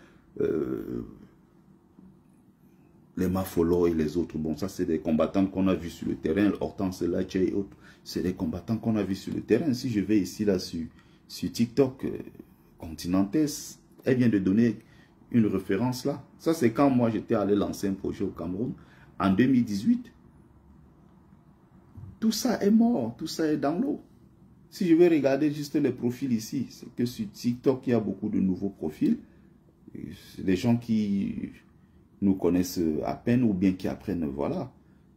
Les Mafolo et les autres. Bon, ça, c'est des combattants qu'on a vus sur le terrain. Hortense Lache et autres. C'est des combattants qu'on a vus sur le terrain. Si je vais ici, là, sur TikTok, Continentaise, elle vient de donner une référence là. Ça, c'est quand moi, j'étais allé lancer un projet au Cameroun, en 2018. Tout ça est mort. Tout ça est dans l'eau. Si je vais regarder juste les profils ici, c'est que sur TikTok, il y a beaucoup de nouveaux profils. Les gens qui nous connaissent à peine ou bien qui apprennent, voilà,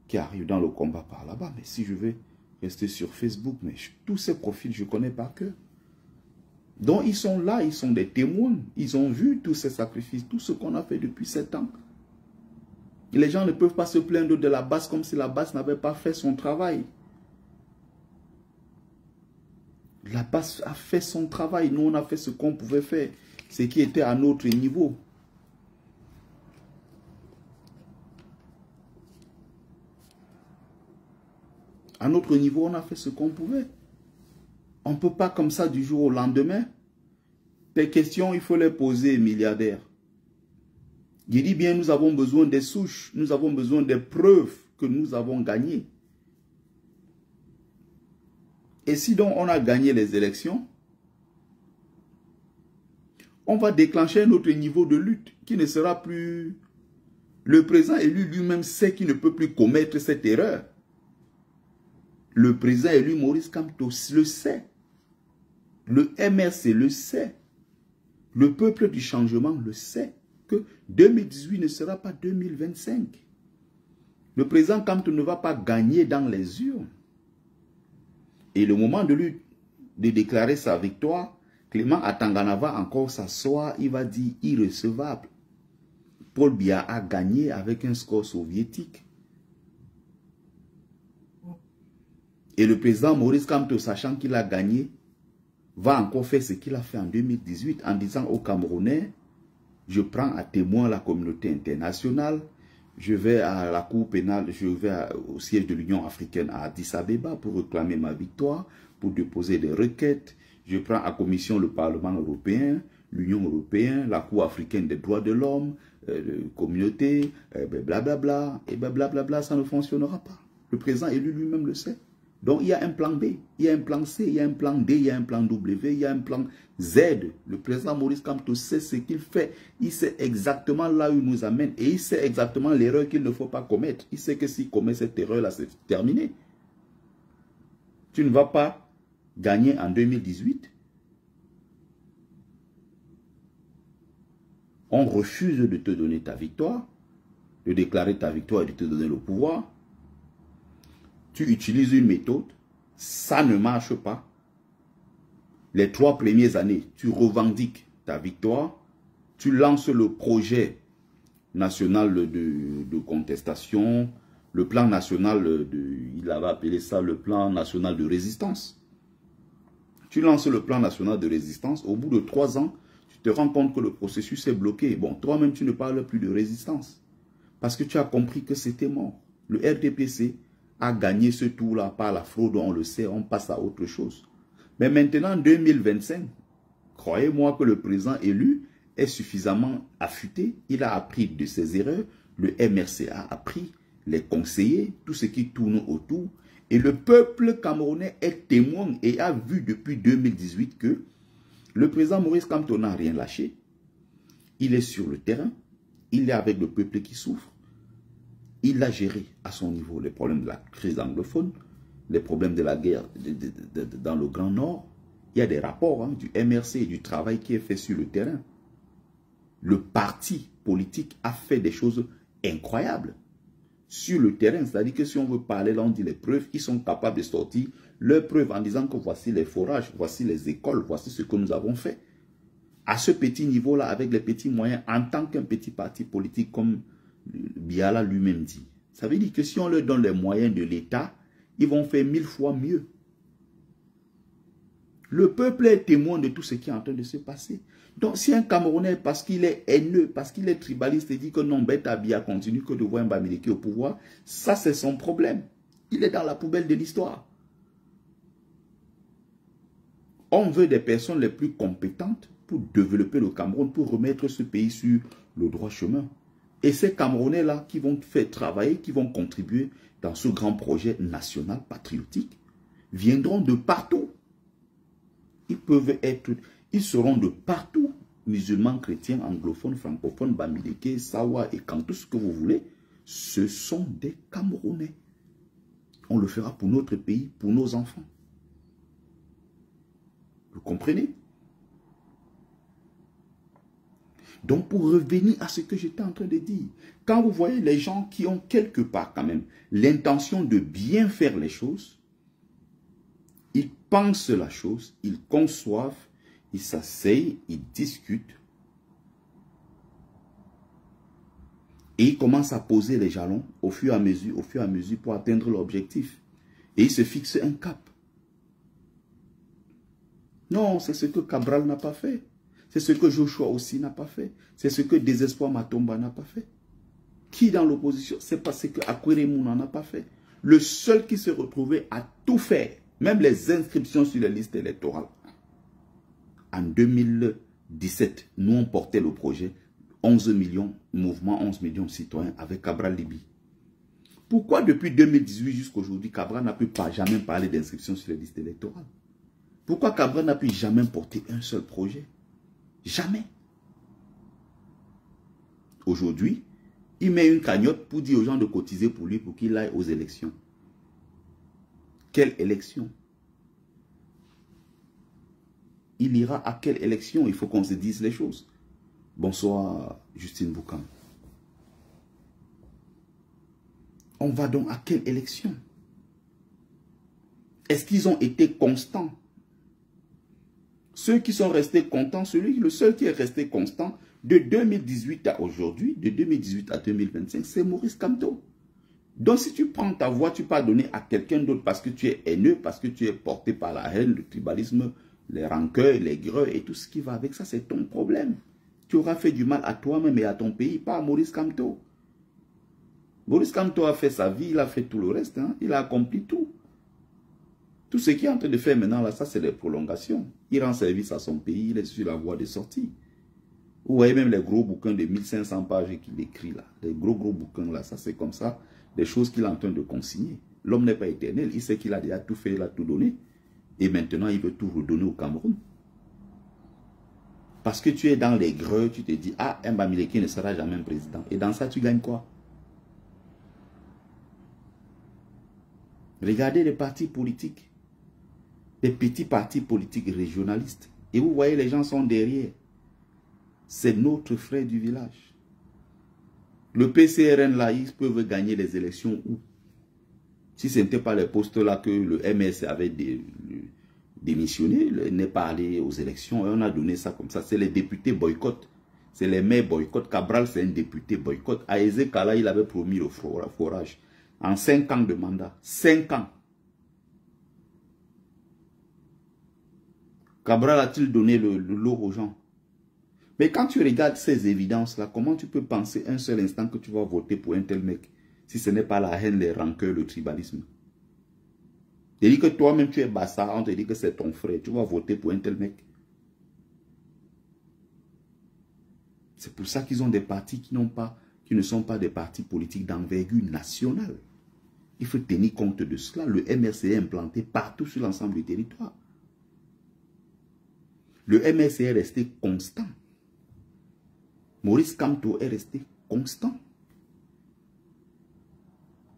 qui arrivent dans le combat par là-bas. Mais si je vais rester sur Facebook, mais tous ces profils, je connais par cœur. Donc, ils sont là, ils sont des témoins. Ils ont vu tous ces sacrifices, tout ce qu'on a fait depuis 7 ans. Et les gens ne peuvent pas se plaindre de la base comme si la base n'avait pas fait son travail. La base a fait son travail. Nous, on a fait ce qu'on pouvait faire. Ce qui était à notre niveau. À notre niveau, on a fait ce qu'on pouvait. On ne peut pas comme ça du jour au lendemain. Tes questions, il faut les poser, milliardaires. Je dis bien, nous avons besoin des souches, nous avons besoin des preuves que nous avons gagnées. Et si donc on a gagné les élections, on va déclencher un autre niveau de lutte qui ne sera plus... Le président élu lui-même sait qu'il ne peut plus commettre cette erreur. Le président élu Maurice Kamto le sait. Le MRC le sait. Le peuple du changement le sait. Que 2018 ne sera pas 2025. Le président Kamto ne va pas gagner dans les urnes. Et le moment de lui déclarer sa victoire, Clément Atangana va encore s'asseoir, il va dire irrecevable. Paul Biya a gagné avec un score soviétique. Et le président Maurice Kamto, sachant qu'il a gagné, va encore faire ce qu'il a fait en 2018 en disant aux Camerounais, je prends à témoin la communauté internationale, je vais à la cour pénale, je vais au siège de l'Union africaine à Addis Abeba pour réclamer ma victoire, pour déposer des requêtes. Je prends à commission le Parlement européen, l'Union européenne, la Cour africaine des droits de l'homme, communauté, blablabla, et blablabla, ça ne fonctionnera pas. Le président élu lui-même le sait. Donc il y a un plan B, il y a un plan C, il y a un plan D, il y a un plan W, il y a un plan Z. Le président Maurice Kamto sait ce qu'il fait. Il sait exactement là où il nous amène. Et il sait exactement l'erreur qu'il ne faut pas commettre. Il sait que s'il commet cette erreur-là, c'est terminé. Tu ne vas pas gagner en 2018. On refuse de te donner ta victoire, de déclarer ta victoire et de te donner le pouvoir. Tu utilises une méthode, ça ne marche pas. Les 3 premières années, tu revendiques ta victoire, tu lances le projet national de contestation, le plan national, il avait appelé ça le plan national de résistance. Tu lances le plan national de résistance, au bout de 3 ans, tu te rends compte que le processus est bloqué. Bon, toi-même, tu ne parles plus de résistance, parce que tu as compris que c'était mort. Le RDPC a gagné ce tour-là par la fraude, on le sait, on passe à autre chose. Mais maintenant, 2025, croyez-moi que le président élu est suffisamment affûté, il a appris de ses erreurs, le MRC a appris, les conseillers, tout ce qui tourne autour, et le peuple camerounais est témoin et a vu depuis 2018 que le président Maurice Kamto n'a rien lâché, il est sur le terrain, il est avec le peuple qui souffre, il a géré à son niveau les problèmes de la crise anglophone, les problèmes de la guerre dans le Grand Nord. Il y a des rapports du MRC et du travail qui est fait sur le terrain. Le parti politique a fait des choses incroyables sur le terrain. C'est-à-dire que si on veut parler, là on dit les preuves, ils sont capables de sortir leurs preuves en disant que voici les forages, voici les écoles, voici ce que nous avons fait. À ce petit niveau-là, avec les petits moyens, en tant qu'un petit parti politique comme Biya lui-même dit. Ça veut dire que si on leur donne les moyens de l'État, ils vont faire 1000 fois mieux. Le peuple est témoin de tout ce qui est en train de se passer. Donc si un Camerounais, parce qu'il est haineux, parce qu'il est tribaliste, dit que non, Beta Biya continue que de voir un Bamileke au pouvoir, ça c'est son problème. Il est dans la poubelle de l'histoire. On veut des personnes les plus compétentes pour développer le Cameroun, pour remettre ce pays sur le droit chemin. Et ces Camerounais-là qui vont faire travailler, qui vont contribuer dans ce grand projet national patriotique, viendront de partout. Ils seront de partout, musulmans, chrétiens, anglophones, francophones, Bamileke, Sawa et quand tout ce que vous voulez. Ce sont des Camerounais. On le fera pour notre pays, pour nos enfants. Vous comprenez? Donc, pour revenir à ce que j'étais en train de dire, quand vous voyez les gens qui ont quelque part quand même l'intention de bien faire les choses, ils pensent la chose, ils conçoivent, ils s'asseyent, ils discutent et ils commencent à poser les jalons au fur et à mesure pour atteindre l'objectif. Et ils se fixent un cap. Non, c'est ce que Cabral n'a pas fait. C'est ce que Joshua aussi n'a pas fait. C'est ce que Désespoir Matomba n'a pas fait. Qui dans l'opposition? C'est parce que Akweremou n'en a pas fait. Le seul qui s'est retrouvé à tout faire, même les inscriptions sur les listes électorales. En 2017, nous on portait le projet. 11 millions, mouvement 11 millions de citoyens avec Cabral Libye. Pourquoi depuis 2018 jusqu'à aujourd'hui, Cabral n'a pu jamais parler d'inscription sur les listes électorales? Pourquoi Cabral n'a pu jamais porter un seul projet? Jamais. Aujourd'hui, il met une cagnotte pour dire aux gens de cotiser pour lui pour qu'il aille aux élections. Quelle élection? Il ira à quelle élection? Il faut qu'on se dise les choses. Bonsoir, Justine Boucan. On va donc à quelle élection? Est-ce qu'ils ont été constants? Ceux qui sont restés constants, le seul qui est resté constant de 2018 à aujourd'hui, de 2018 à 2025, c'est Maurice Kamto. Donc si tu prends ta voix, tu peux la donner à quelqu'un d'autre parce que tu es haineux, parce que tu es porté par la haine, le tribalisme, les rancœurs, les greux et tout ce qui va avec ça, c'est ton problème. Tu auras fait du mal à toi-même et à ton pays, pas à Maurice Kamto. Maurice Kamto a fait sa vie, il a fait tout le reste, hein? Il a accompli tout. Tout ce qu'il est en train de faire maintenant, là, ça c'est des prolongations. Il rend service à son pays, il est sur la voie de sortie. Vous voyez même les gros bouquins de 1500 pages qu'il écrit là. Les gros bouquins là, ça c'est comme ça. Des choses qu'il est en train de consigner. L'homme n'est pas éternel, il sait qu'il a déjà tout fait, il a tout donné. Et maintenant, il veut tout redonner au Cameroun. Parce que tu es dans les greux, tu te dis, ah, un Bamileke ne sera jamais un président. Et dans ça, tu gagnes quoi? Regardez les partis politiques. Les petits partis politiques régionalistes. Et vous voyez, les gens sont derrière. C'est notre frère du village. Le PCRN là, ils peuvent gagner les élections où? Si ce n'était pas les postes là que le MS avait démissionné, n'est pas allé aux élections, et on a donné ça comme ça. C'est les députés boycott. C'est les maires boycott. Cabral, c'est un député boycott. Aïzé Kala, il avait promis le forage. En 5 ans de mandat. 5 ans. Cabral a-t-il donné le lot aux gens? Mais quand tu regardes ces évidences-là, comment tu peux penser un seul instant que tu vas voter pour un tel mec si ce n'est pas la haine, les rancœurs, le tribalisme? Tu dis que toi-même tu es bassa, on te dit que c'est ton frère, tu vas voter pour un tel mec. C'est pour ça qu'ils ont des partis qui ne sont pas des partis politiques d'envergure nationale. Il faut tenir compte de cela. Le MRC est implanté partout sur l'ensemble du territoire. Le MRC est resté constant. Maurice Kamto est resté constant.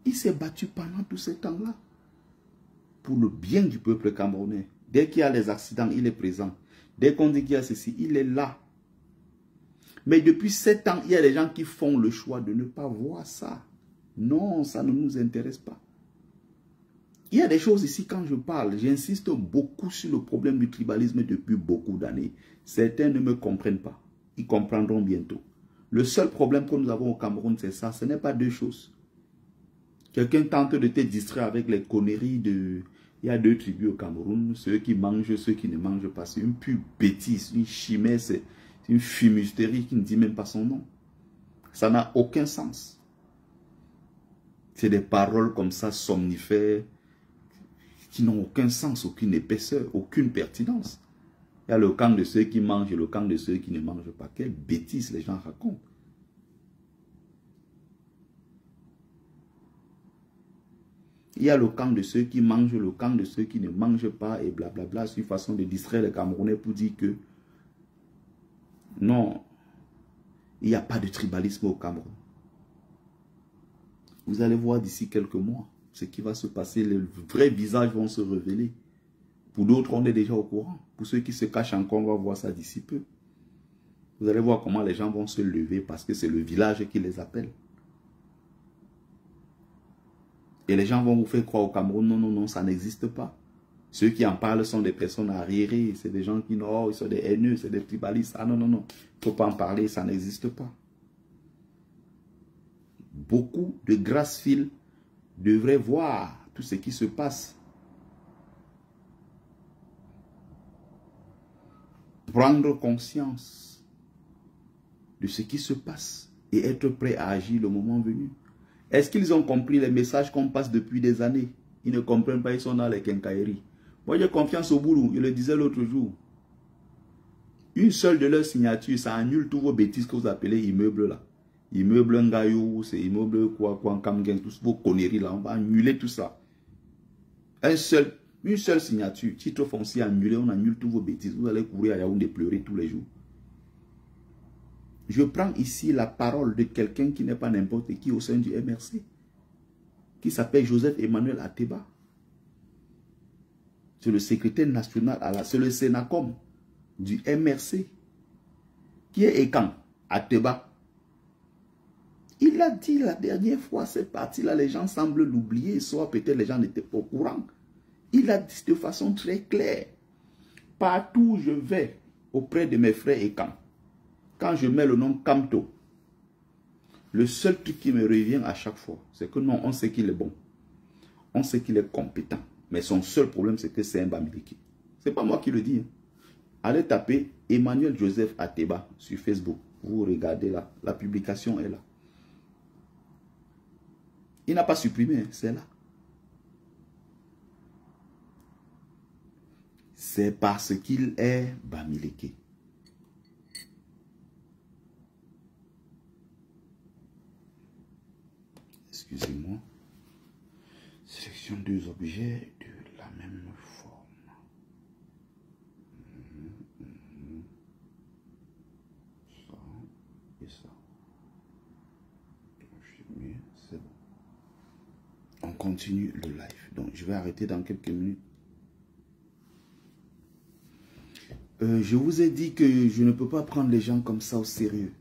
Il s'est battu pendant tout ce temps-là pour le bien du peuple camerounais. Dès qu'il y a les accidents, il est présent. Dès qu'on dit qu'il y a ceci, il est là. Mais depuis 7 ans, il y a des gens qui font le choix de ne pas voir ça. Non, ça ne nous intéresse pas. Il y a des choses ici, quand je parle, j'insiste beaucoup sur le problème du tribalisme depuis beaucoup d'années. Certains ne me comprennent pas. Ils comprendront bientôt. Le seul problème que nous avons au Cameroun, c'est ça. Ce n'est pas deux choses. Quelqu'un tente de te distraire avec les conneries de... Il y a 2 tribus au Cameroun. Ceux qui mangent, ceux qui ne mangent pas. C'est une pure bêtise, une chimère, c'est une fumisterie qui ne dit même pas son nom. Ça n'a aucun sens. C'est des paroles comme ça, somnifères, qui n'ont aucun sens, aucune épaisseur, aucune pertinence. Il y a le camp de ceux qui mangent et le camp de ceux qui ne mangent pas. Quelle bêtise les gens racontent. Il y a le camp de ceux qui mangent, le camp de ceux qui ne mangent pas et blablabla. C'est une façon de distraire les Camerounais pour dire que non, il n'y a pas de tribalisme au Cameroun. Vous allez voir d'ici quelques mois ce qui va se passer. Les vrais visages vont se révéler. Pour d'autres, on est déjà au courant. Pour ceux qui se cachent encore, on va voir ça d'ici peu. Vous allez voir comment les gens vont se lever parce que c'est le village qui les appelle. Et les gens vont vous faire croire au Cameroun, non, non, non, ça n'existe pas. Ceux qui en parlent sont des personnes arriérées. C'est des gens qui, non, ils sont des haineux, c'est des tribalistes. Ah non, non, non, il ne faut pas en parler, ça n'existe pas. Beaucoup de Grassfield devraient voir tout ce qui se passe. Prendre conscience de ce qui se passe et être prêt à agir le moment venu. Est-ce qu'ils ont compris les messages qu'on passe depuis des années? Ils ne comprennent pas, ils sont dans les quincailleries. Moi, j'ai confiance au boulot, je le disais l'autre jour. Une seule de leurs signatures, ça annule tous vos bêtises que vous appelez immeubles là. Immeuble Ngayou, c'est immeuble quoi, Kamgen, tous vos conneries là, on va annuler tout ça. Une seule signature, titre foncier annulé, on annule tous vos bêtises. Vous allez courir à Yaoundé pleurer tous les jours. Je prends ici la parole de quelqu'un qui n'est pas n'importe qui au sein du MRC, qui s'appelle Joseph Emmanuel Ateba. C'est le secrétaire national, c'est le Sénacom du MRC, qui est Ekan Ateba. Il a dit la dernière fois, cette partie-là, les gens semblent l'oublier, soit peut-être les gens n'étaient pas au courant. Il a dit de façon très claire, partout où je vais auprès de mes frères et quand je mets le nom Kamto, le seul truc qui me revient à chaque fois, c'est que non, on sait qu'il est bon, on sait qu'il est compétent, mais son seul problème, c'est que c'est un Bamileke. Ce n'est pas moi qui le dis. Hein. Allez taper Emmanuel Joseph Ateba sur Facebook. Vous regardez là, la publication est là. Il n'a pas supprimé, c'est là. C'est parce qu'il est Bamileke. Excusez-moi. Sélection deux objets de la même forme. Ça et ça. C'est bon. On continue le live. Donc, je vais arrêter dans quelques minutes. Je vous ai dit que je ne peux pas prendre les gens comme ça au sérieux.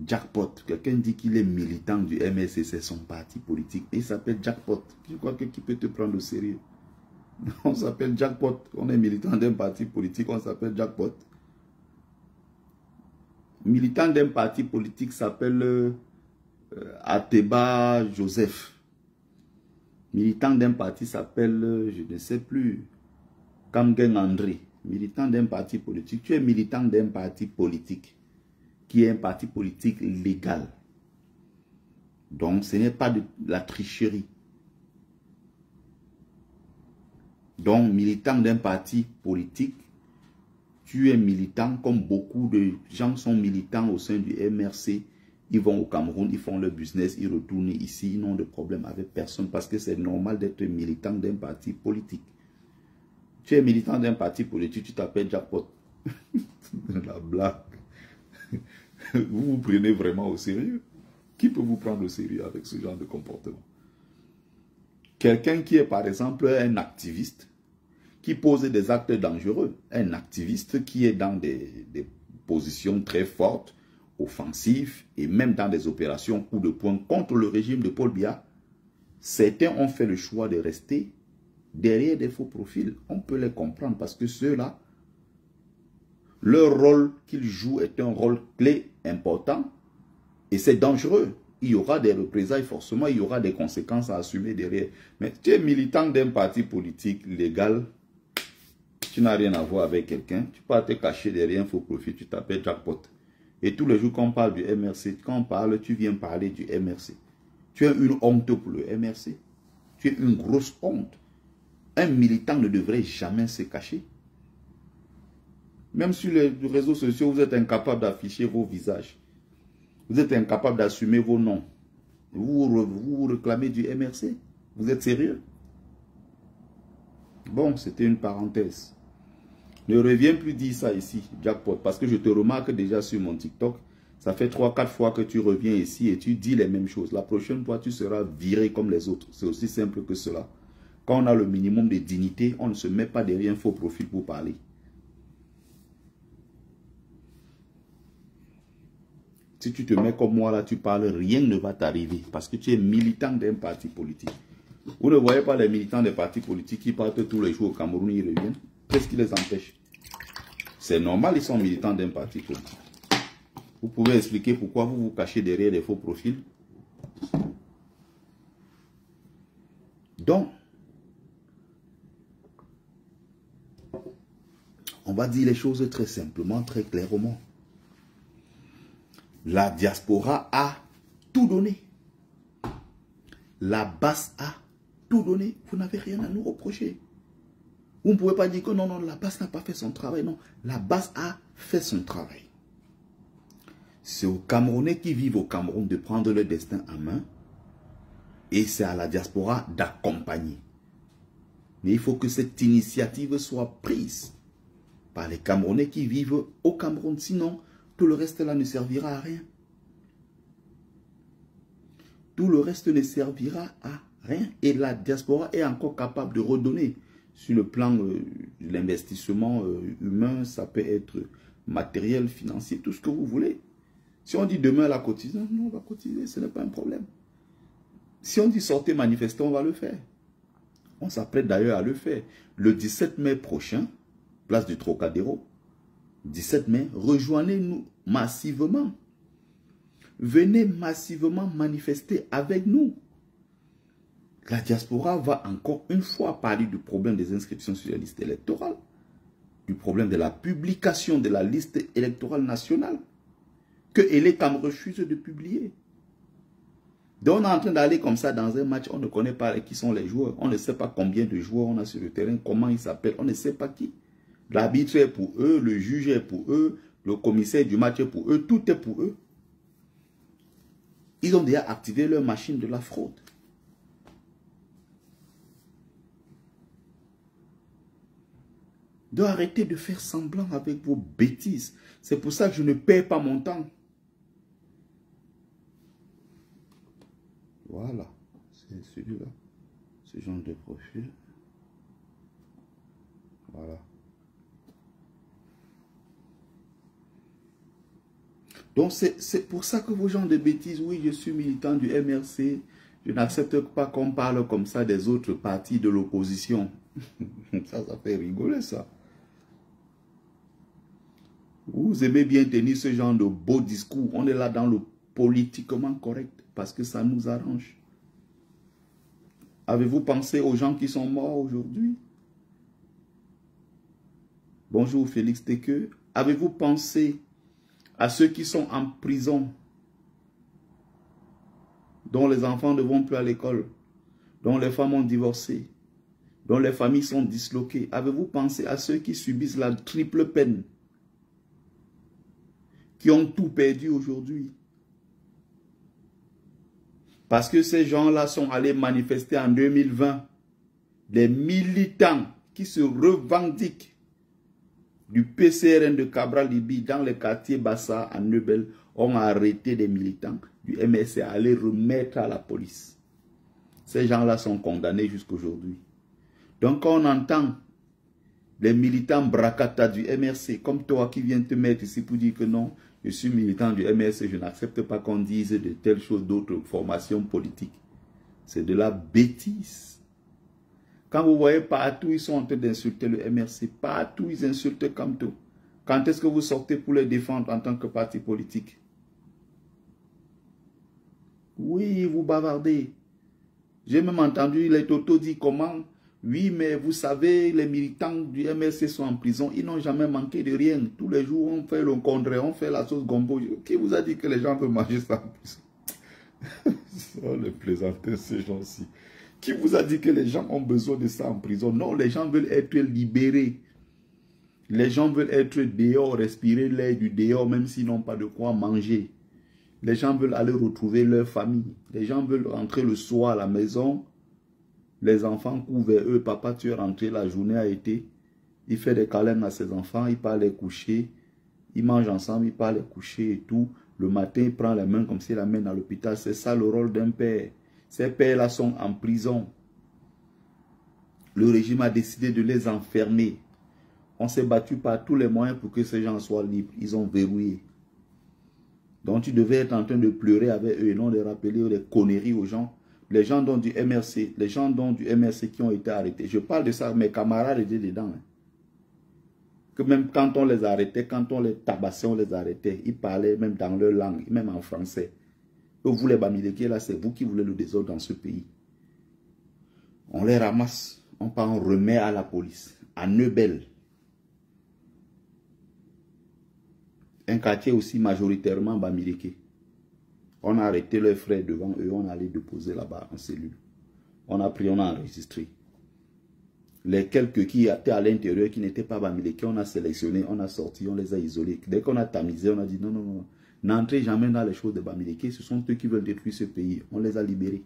Jackpot, quelqu'un dit qu'il est militant du MSC, c'est son parti politique. Et il s'appelle Jackpot. Je crois que qui peut te prendre au sérieux? On s'appelle Jackpot. On est militant d'un parti politique, on s'appelle Jackpot. Militant d'un parti politique s'appelle Ateba Joseph. Militant d'un parti s'appelle, je ne sais plus, Kamgen André. Militant d'un parti politique. Tu es militant d'un parti politique qui est un parti politique légal. Donc, ce n'est pas de la tricherie. Donc, militant d'un parti politique, tu es militant comme beaucoup de gens sont militants au sein du MRC. Ils vont au Cameroun, ils font leur business, ils retournent ici, ils n'ont de problème avec personne parce que c'est normal d'être militant d'un parti politique. Tu es militant d'un parti politique, tu t'appelles Jackpot. La blague. Vous vous prenez vraiment au sérieux? Qui peut vous prendre au sérieux avec ce genre de comportement? Quelqu'un qui est par exemple un activiste, qui pose des actes dangereux, un activiste qui est dans des positions très fortes, offensives, et même dans des opérations coup de poing contre le régime de Paul Biya, certains ont fait le choix de rester derrière des faux profils. On peut les comprendre parce que ceux-là, leur rôle qu'ils jouent est un rôle clé, important, et c'est dangereux. Il y aura des représailles, forcément, il y aura des conséquences à assumer derrière. Mais tu es militant d'un parti politique légal, tu n'as rien à voir avec quelqu'un, tu peux te cacher derrière un faux profil, tu t'appelles Jackpot. Et tous les jours qu'on parle du MRC, quand on parle, tu viens parler du MRC. Tu es une honte pour le MRC. Tu es une grosse honte. Un militant ne devrait jamais se cacher. Même sur les réseaux sociaux, vous êtes incapable d'afficher vos visages. Vous êtes incapable d'assumer vos noms. Vous réclamez du MRC. Vous êtes sérieux? Bon, c'était une parenthèse. Ne reviens plus dire ça ici, Jackpot, parce que je te remarque déjà sur mon TikTok. Ça fait 3-4 fois que tu reviens ici et tu dis les mêmes choses. La prochaine fois, tu seras viré comme les autres. C'est aussi simple que cela. Quand on a le minimum de dignité, on ne se met pas derrière un faux profil pour parler. Si tu te mets comme moi là, tu parles, rien ne va t'arriver parce que tu es militant d'un parti politique. Vous ne voyez pas les militants des partis politiques qui partent tous les jours au Cameroun, ils reviennent. Qu'est-ce qui les empêche? C'est normal, ils sont militants d'un parti politique. Vous pouvez expliquer pourquoi vous vous cachez derrière des faux profils? Donc, on va dire les choses très simplement, très clairement. La diaspora a tout donné. La base a tout donné. Vous n'avez rien à nous reprocher. Vous ne pouvez pas dire que non, non, la base n'a pas fait son travail. Non, la base a fait son travail. C'est aux Camerounais qui vivent au Cameroun de prendre leur destin en main. Et c'est à la diaspora d'accompagner. Mais il faut que cette initiative soit prise par les Camerounais qui vivent au Cameroun. Sinon, tout le reste là ne servira à rien. Tout le reste ne servira à rien. Et la diaspora est encore capable de redonner sur le plan de l'investissement humain. Ça peut être matériel, financier, tout ce que vous voulez. Si on dit demain la cotisation, non, on va cotiser, ce n'est pas un problème. Si on dit sortez manifester, on va le faire. On s'apprête d'ailleurs à le faire. Le 17 mai prochain, place du Trocadéro, 17 mai, rejoignez-nous massivement. Venez massivement manifester avec nous. La diaspora va encore une fois parler du problème des inscriptions sur la liste électorale, du problème de la publication de la liste électorale nationale, que Elekam refuse de publier. Donc on est en train d'aller comme ça dans un match, on ne connaît pas qui sont les joueurs, on ne sait pas combien de joueurs on a sur le terrain, comment ils s'appellent, on ne sait pas qui. L'arbitre est pour eux, le juge est pour eux, le commissaire du match est pour eux, tout est pour eux. Ils ont déjà activé leur machine de la fraude. Donc arrêtez de faire semblant avec vos bêtises. C'est pour ça que je ne perds pas mon temps. Voilà, c'est celui-là, ce genre de profil. Voilà. Donc c'est pour ça que vos gens de bêtises, oui, je suis militant du MRC, je n'accepte pas qu'on parle comme ça des autres partis de l'opposition. Ça fait rigoler ça. Vous aimez bien tenir ce genre de beaux discours, on est là dans le politiquement correct. Parce que ça nous arrange. Avez-vous pensé aux gens qui sont morts aujourd'hui? Bonjour Félix Tekeu. Avez-vous pensé à ceux qui sont en prison, dont les enfants ne vont plus à l'école, dont les femmes ont divorcé, dont les familles sont disloquées? Avez-vous pensé à ceux qui subissent la triple peine, qui ont tout perdu aujourd'hui? Parce que ces gens-là sont allés manifester en 2020. Des militants qui se revendiquent du PCRN de Cabral-Libye dans le quartier Bassa à Neubel ont arrêté des militants du MRC à aller remettre à la police. Ces gens-là sont condamnés jusqu'aujourd'hui. Donc quand on entend les militants bracata du MRC, comme toi qui viens te mettre ici pour dire que non, je suis militant du MRC, je n'accepte pas qu'on dise de telles choses d'autres formations politiques. C'est de la bêtise. Quand vous voyez partout, ils sont en train d'insulter le MRC. Partout, ils insultent Kamto. Quand est-ce que vous sortez pour les défendre en tant que parti politique? Oui, vous bavardez. J'ai même entendu les Toto dire comment. Oui, mais vous savez, les militants du MRC sont en prison. Ils n'ont jamais manqué de rien. Tous les jours, on fait le condré, on fait la sauce gombo. Qui vous a dit que les gens veulent manger ça en prison? Oh, les plaisanter, ces gens-ci. Qui vous a dit que les gens ont besoin de ça en prison? Non, les gens veulent être libérés. Les gens veulent être dehors, respirer l'air du dehors, même s'ils n'ont pas de quoi manger. Les gens veulent aller retrouver leur famille. Les gens veulent rentrer le soir à la maison. Les enfants courent vers eux. Papa, tu es rentré, la journée a été. Il fait des câlins à ses enfants, il part les coucher. Ils mangent ensemble, il part les coucher et tout. Le matin, il prend les mains comme s'il l'amène à l'hôpital. C'est ça le rôle d'un père. Ces pères-là sont en prison. Le régime a décidé de les enfermer. On s'est battu par tous les moyens pour que ces gens soient libres. Ils ont verrouillé. Donc tu devais être en train de pleurer avec eux et non de rappeler des conneries aux gens. Les gens dont du MRC, les gens dont du MRC qui ont été arrêtés. Je parle de ça, mes camarades étaient dedans. Hein. Que même quand on les arrêtait, quand on les tabassait, on les arrêtait. Ils parlaient même dans leur langue, même en français. Et vous les Bamileke, là, c'est vous qui voulez le désordre dans ce pays. On les ramasse, on remet à la police, à Neubel. Un quartier aussi majoritairement Bamileke. On a arrêté leurs frères devant eux, on allait déposer là-bas en cellule. On a pris, on a enregistré. Les quelques qui étaient à l'intérieur, qui n'étaient pas Bamileke, on a sélectionné, on a sorti, on les a isolés. Dès qu'on a tamisé, on a dit non, non, non, n'entrez jamais dans les choses de Bamileke, ce sont eux qui veulent détruire ce pays. On les a libérés.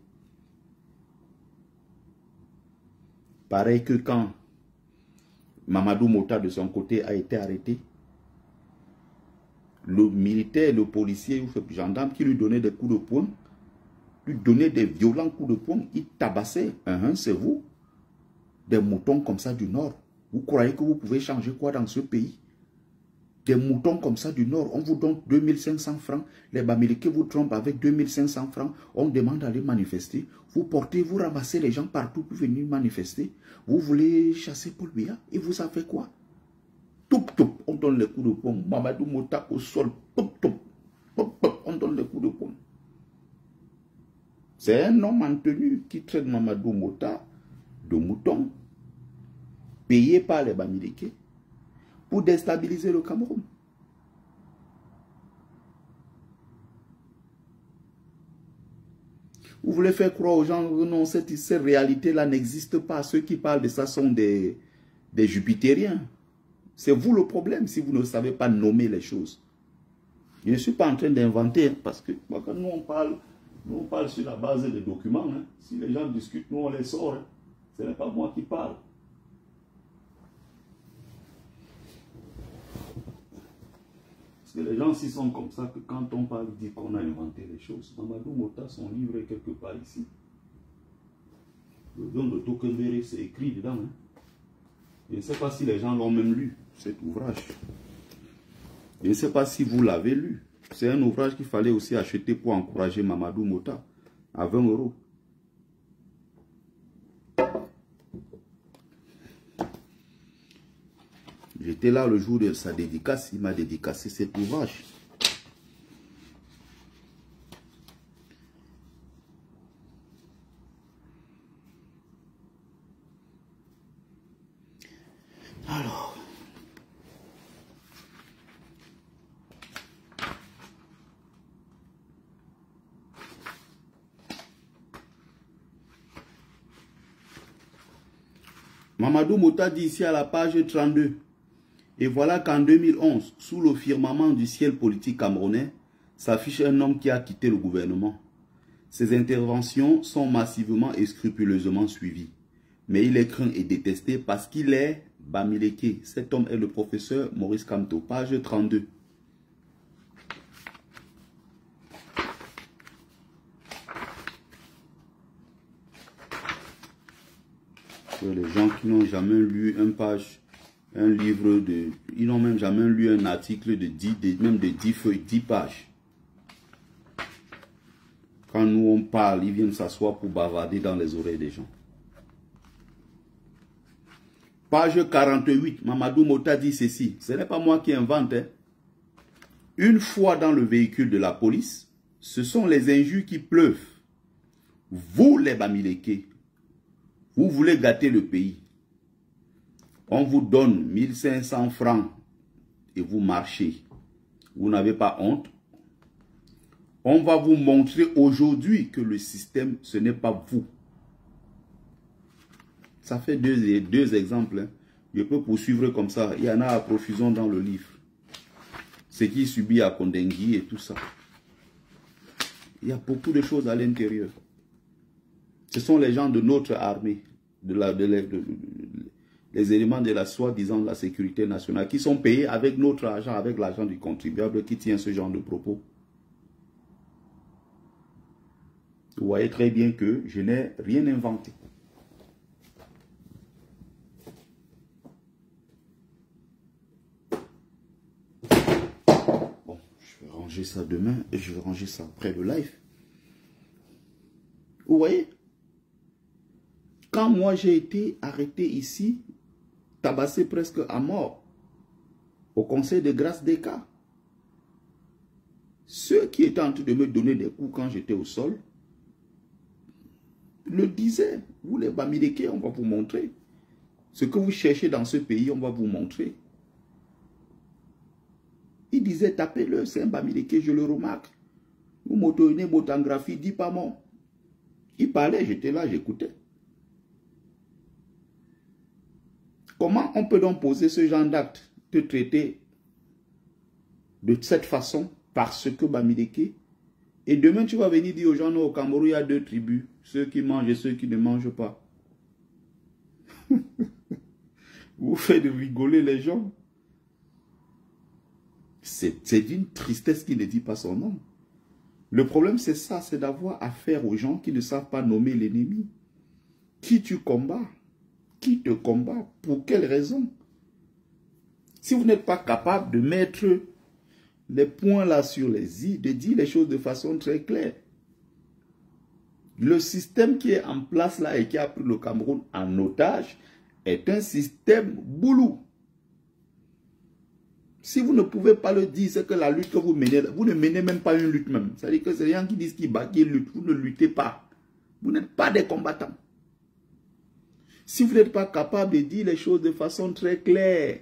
Pareil que quand Mamadou Mota de son côté a été arrêté, le militaire, le policier ou le gendarme qui lui donnait des coups de poing, lui donnait des violents coups de poing, il tabassait. C'est vous, des moutons comme ça du Nord. Vous croyez que vous pouvez changer quoi dans ce pays? Des moutons comme ça du Nord, on vous donne 2500 francs. Les Bamileke vous trompent avec 2500 francs. On demande d'aller manifester. Vous portez, vous ramassez les gens partout pour venir manifester. Vous voulez chasser Paul Biya et vous savez quoi? Toup, toup, on donne les coups de poing. Mamadou Mota au sol. Toup, toup, toup, toup, on donne les coups de poing. C'est un homme en tenue qui traite Mamadou Mota de mouton, payé par les Bamileke, pour déstabiliser le Cameroun. Vous voulez faire croire aux gens que non, cette réalité-là n'existe pas. Ceux qui parlent de ça sont des jupitériens. C'est vous le problème si vous ne savez pas nommer les choses. Je ne suis pas en train d'inventer, parce que quand nous on parle sur la base des documents. Hein. Si les gens discutent, nous on les sort. Hein. Ce n'est pas moi qui parle. Parce que les gens s'y sont comme ça que quand on parle, ils disent qu'on a inventé les choses. Mamadou Mota, son livre est quelque part ici. Le don de Tokembere, c'est écrit dedans. Hein. Je ne sais pas si les gens l'ont même lu, cet ouvrage. Je ne sais pas si vous l'avez lu. C'est un ouvrage qu'il fallait aussi acheter pour encourager Mamadou Mota à 20 €. J'étais là le jour de sa dédicace, il m'a dédicacé cet ouvrage. Alors, Mamadou Mota dit ici à la page 32. Et voilà qu'en 2011, sous le firmament du ciel politique camerounais, s'affiche un homme qui a quitté le gouvernement. Ses interventions sont massivement et scrupuleusement suivies. Mais il est craint et détesté parce qu'il est Bamileke. Cet homme est le professeur Maurice Kamto, page 32. Les gens qui n'ont jamais lu un livre de... Ils n'ont même jamais lu un article de 10 feuilles, 10 pages. Quand nous on parle, ils viennent s'asseoir pour bavarder dans les oreilles des gens. Page 48, Mamadou Mota dit ceci. Ce n'est pas moi qui invente. Hein. Une fois dans le véhicule de la police, ce sont les injures qui pleuvent. Vous les Bamileke, vous voulez gâter le pays. On vous donne 1500 francs et vous marchez. Vous n'avez pas honte. On va vous montrer aujourd'hui que le système, ce n'est pas vous. Ça fait deux exemples. Hein. Je peux poursuivre comme ça. Il y en a à profusion dans le livre. Ce qui subit à Kondengui et tout ça. Il y a beaucoup de choses à l'intérieur. Ce sont les gens de notre armée, les éléments de la soi-disant de la sécurité nationale qui sont payés avec notre argent, avec l'argent du contribuable qui tient ce genre de propos. Vous voyez très bien que je n'ai rien inventé. Bon, je vais ranger ça demain et je vais ranger ça après le live. Vous voyez? Quand moi j'ai été arrêté ici, tabassé presque à mort, au conseil de grâce des cas, ceux qui étaient en train de me donner des coups quand j'étais au sol, le disaient, vous les Bamileke, on va vous montrer. Ce que vous cherchez dans ce pays, on va vous montrer. Ils disaient, tapez-le, c'est un Bamileke, je le remarque. Vous m'autorisez, motangraphie, dis pas mon. Il parlait, j'étais là, j'écoutais. Comment on peut donc poser ce genre d'acte, te traiter de cette façon parce que Bamileke, et demain tu vas venir dire aux gens, non, au Cameroun, il y a deux tribus, ceux qui mangent et ceux qui ne mangent pas. Vous faites rigoler les gens. C'est d'une tristesse qui ne dit pas son nom. Le problème, c'est ça, c'est d'avoir affaire aux gens qui ne savent pas nommer l'ennemi. Qui tu combats? Qui te combat? Pour quelle raison? Si vous n'êtes pas capable de mettre les points là sur les i, de dire les choses de façon très claire. Le système qui est en place là et qui a pris le Cameroun en otage est un système boulou. Si vous ne pouvez pas le dire, c'est que la lutte que vous menez, vous ne menez même pas une lutte même. C'est-à-dire que c'est les gens qui disent qu'ils battent, qu'ils luttent. Vous ne luttez pas. Vous n'êtes pas des combattants. Si vous n'êtes pas capable de dire les choses de façon très claire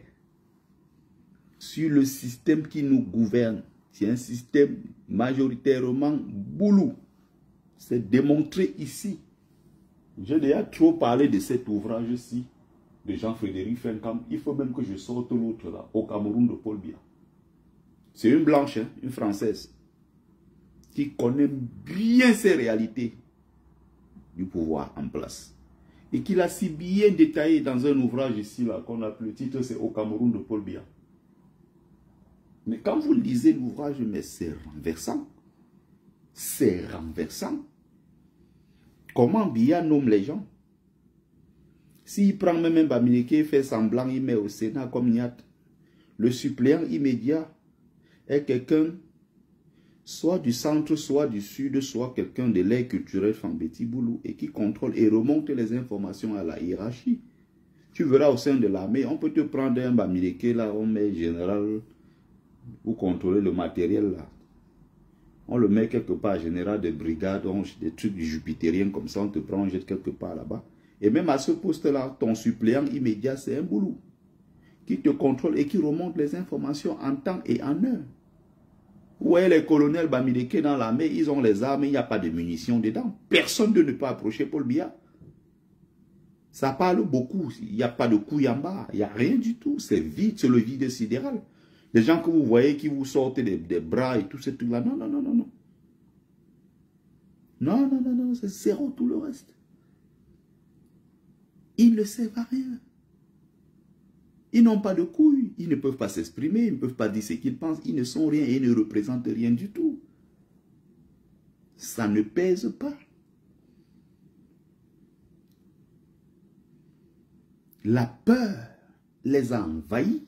sur le système qui nous gouverne, c'est un système majoritairement boulou. C'est démontré ici. J'ai déjà trop parlé de cet ouvrage-ci de Jean-Frédéric Fenkam. Il faut même que je sorte l'autre là, au Cameroun de Paul Biya. C'est une blanche, hein, une française, qui connaît bien ces réalités du pouvoir en place. Et qui l'a si bien détaillé dans un ouvrage ici, là, qu'on appelle, le titre, c'est Au Cameroun de Paul Biya. Mais quand vous lisez l'ouvrage, mais c'est renversant. C'est renversant. Comment Biya nomme les gens? S'il prend même un Bamileke, fait semblant, il met au Sénat comme Niat, le suppléant immédiat est quelqu'un soit du centre, soit du sud, soit quelqu'un de l'aire culturelle Fambeti Boulou et qui contrôle et remonte les informations à la hiérarchie. Tu verras au sein de l'armée, on peut te prendre un Bamileke, là, on met général, vous contrôlez le matériel là. On le met quelque part, général de brigade, des trucs jupitériens comme ça, on te prend, on jette quelque part là-bas. Et même à ce poste-là, ton suppléant immédiat, c'est un boulot qui te contrôle et qui remonte les informations en temps et en heure. Vous voyez les colonels Bamileke dans l'armée, ils ont les armes, il n'y a pas de munitions dedans. Personne ne peut approcher Paul Biya. Ça parle beaucoup, il n'y a pas de couilles en bas, il n'y a rien du tout, c'est vide, c'est le vide sidéral. Les gens que vous voyez qui vous sortent des bras et tout ce truc-là, non, non, non, non, non. Non, non, non, non, c'est zéro tout le reste. Ils ne servent à rien. Ils n'ont pas de couilles, ils ne peuvent pas s'exprimer, ils ne peuvent pas dire ce qu'ils pensent, ils ne sont rien et ils ne représentent rien du tout. Ça ne pèse pas. La peur les a envahis.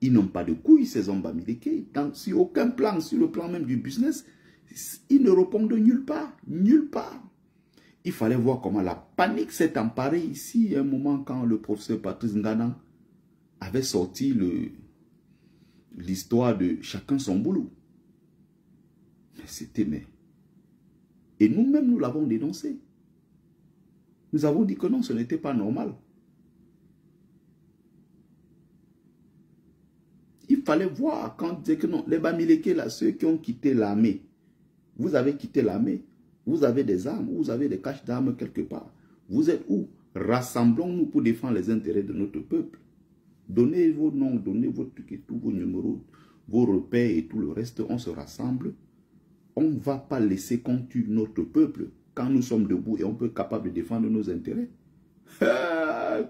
Ils n'ont pas de couilles, ces hommes Bamileke. Sur aucun plan, sur le plan même du business, ils ne répondent de nulle part. Nulle part. Il fallait voir comment la panique s'est emparée ici, à un moment quand le professeur Patrice Ngana avait sorti l'histoire de chacun son boulot. Mais c'était... Et nous-mêmes, nous l'avons dénoncé. Nous avons dit que non, ce n'était pas normal. Il fallait voir quand on disait que non, les Bamileke, là, ceux qui ont quitté l'armée, vous avez quitté l'armée, vous avez des armes, vous avez des caches d'armes quelque part. Vous êtes où? Rassemblons-nous pour défendre les intérêts de notre peuple. Donnez vos noms, donnez vos trucs et tous vos numéros, vos repères et tout le reste, on se rassemble. On ne va pas laisser qu'on tue notre peuple quand nous sommes debout et on peut être capable de défendre nos intérêts.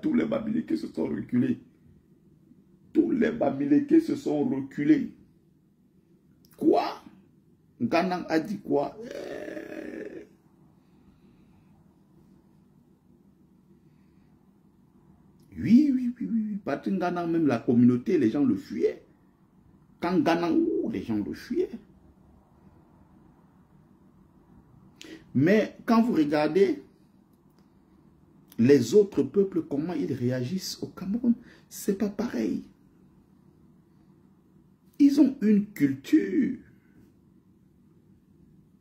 Tous les Bamileke se sont reculés. Tous les Bamileke se sont reculés. Quoi? Nganang a dit quoi? Oui. Patrick Nganang, même la communauté, les gens le fuyaient. Quand Nganang, les gens le fuyaient. Mais quand vous regardez les autres peuples, comment ils réagissent au Cameroun, c'est pas pareil. Ils ont une culture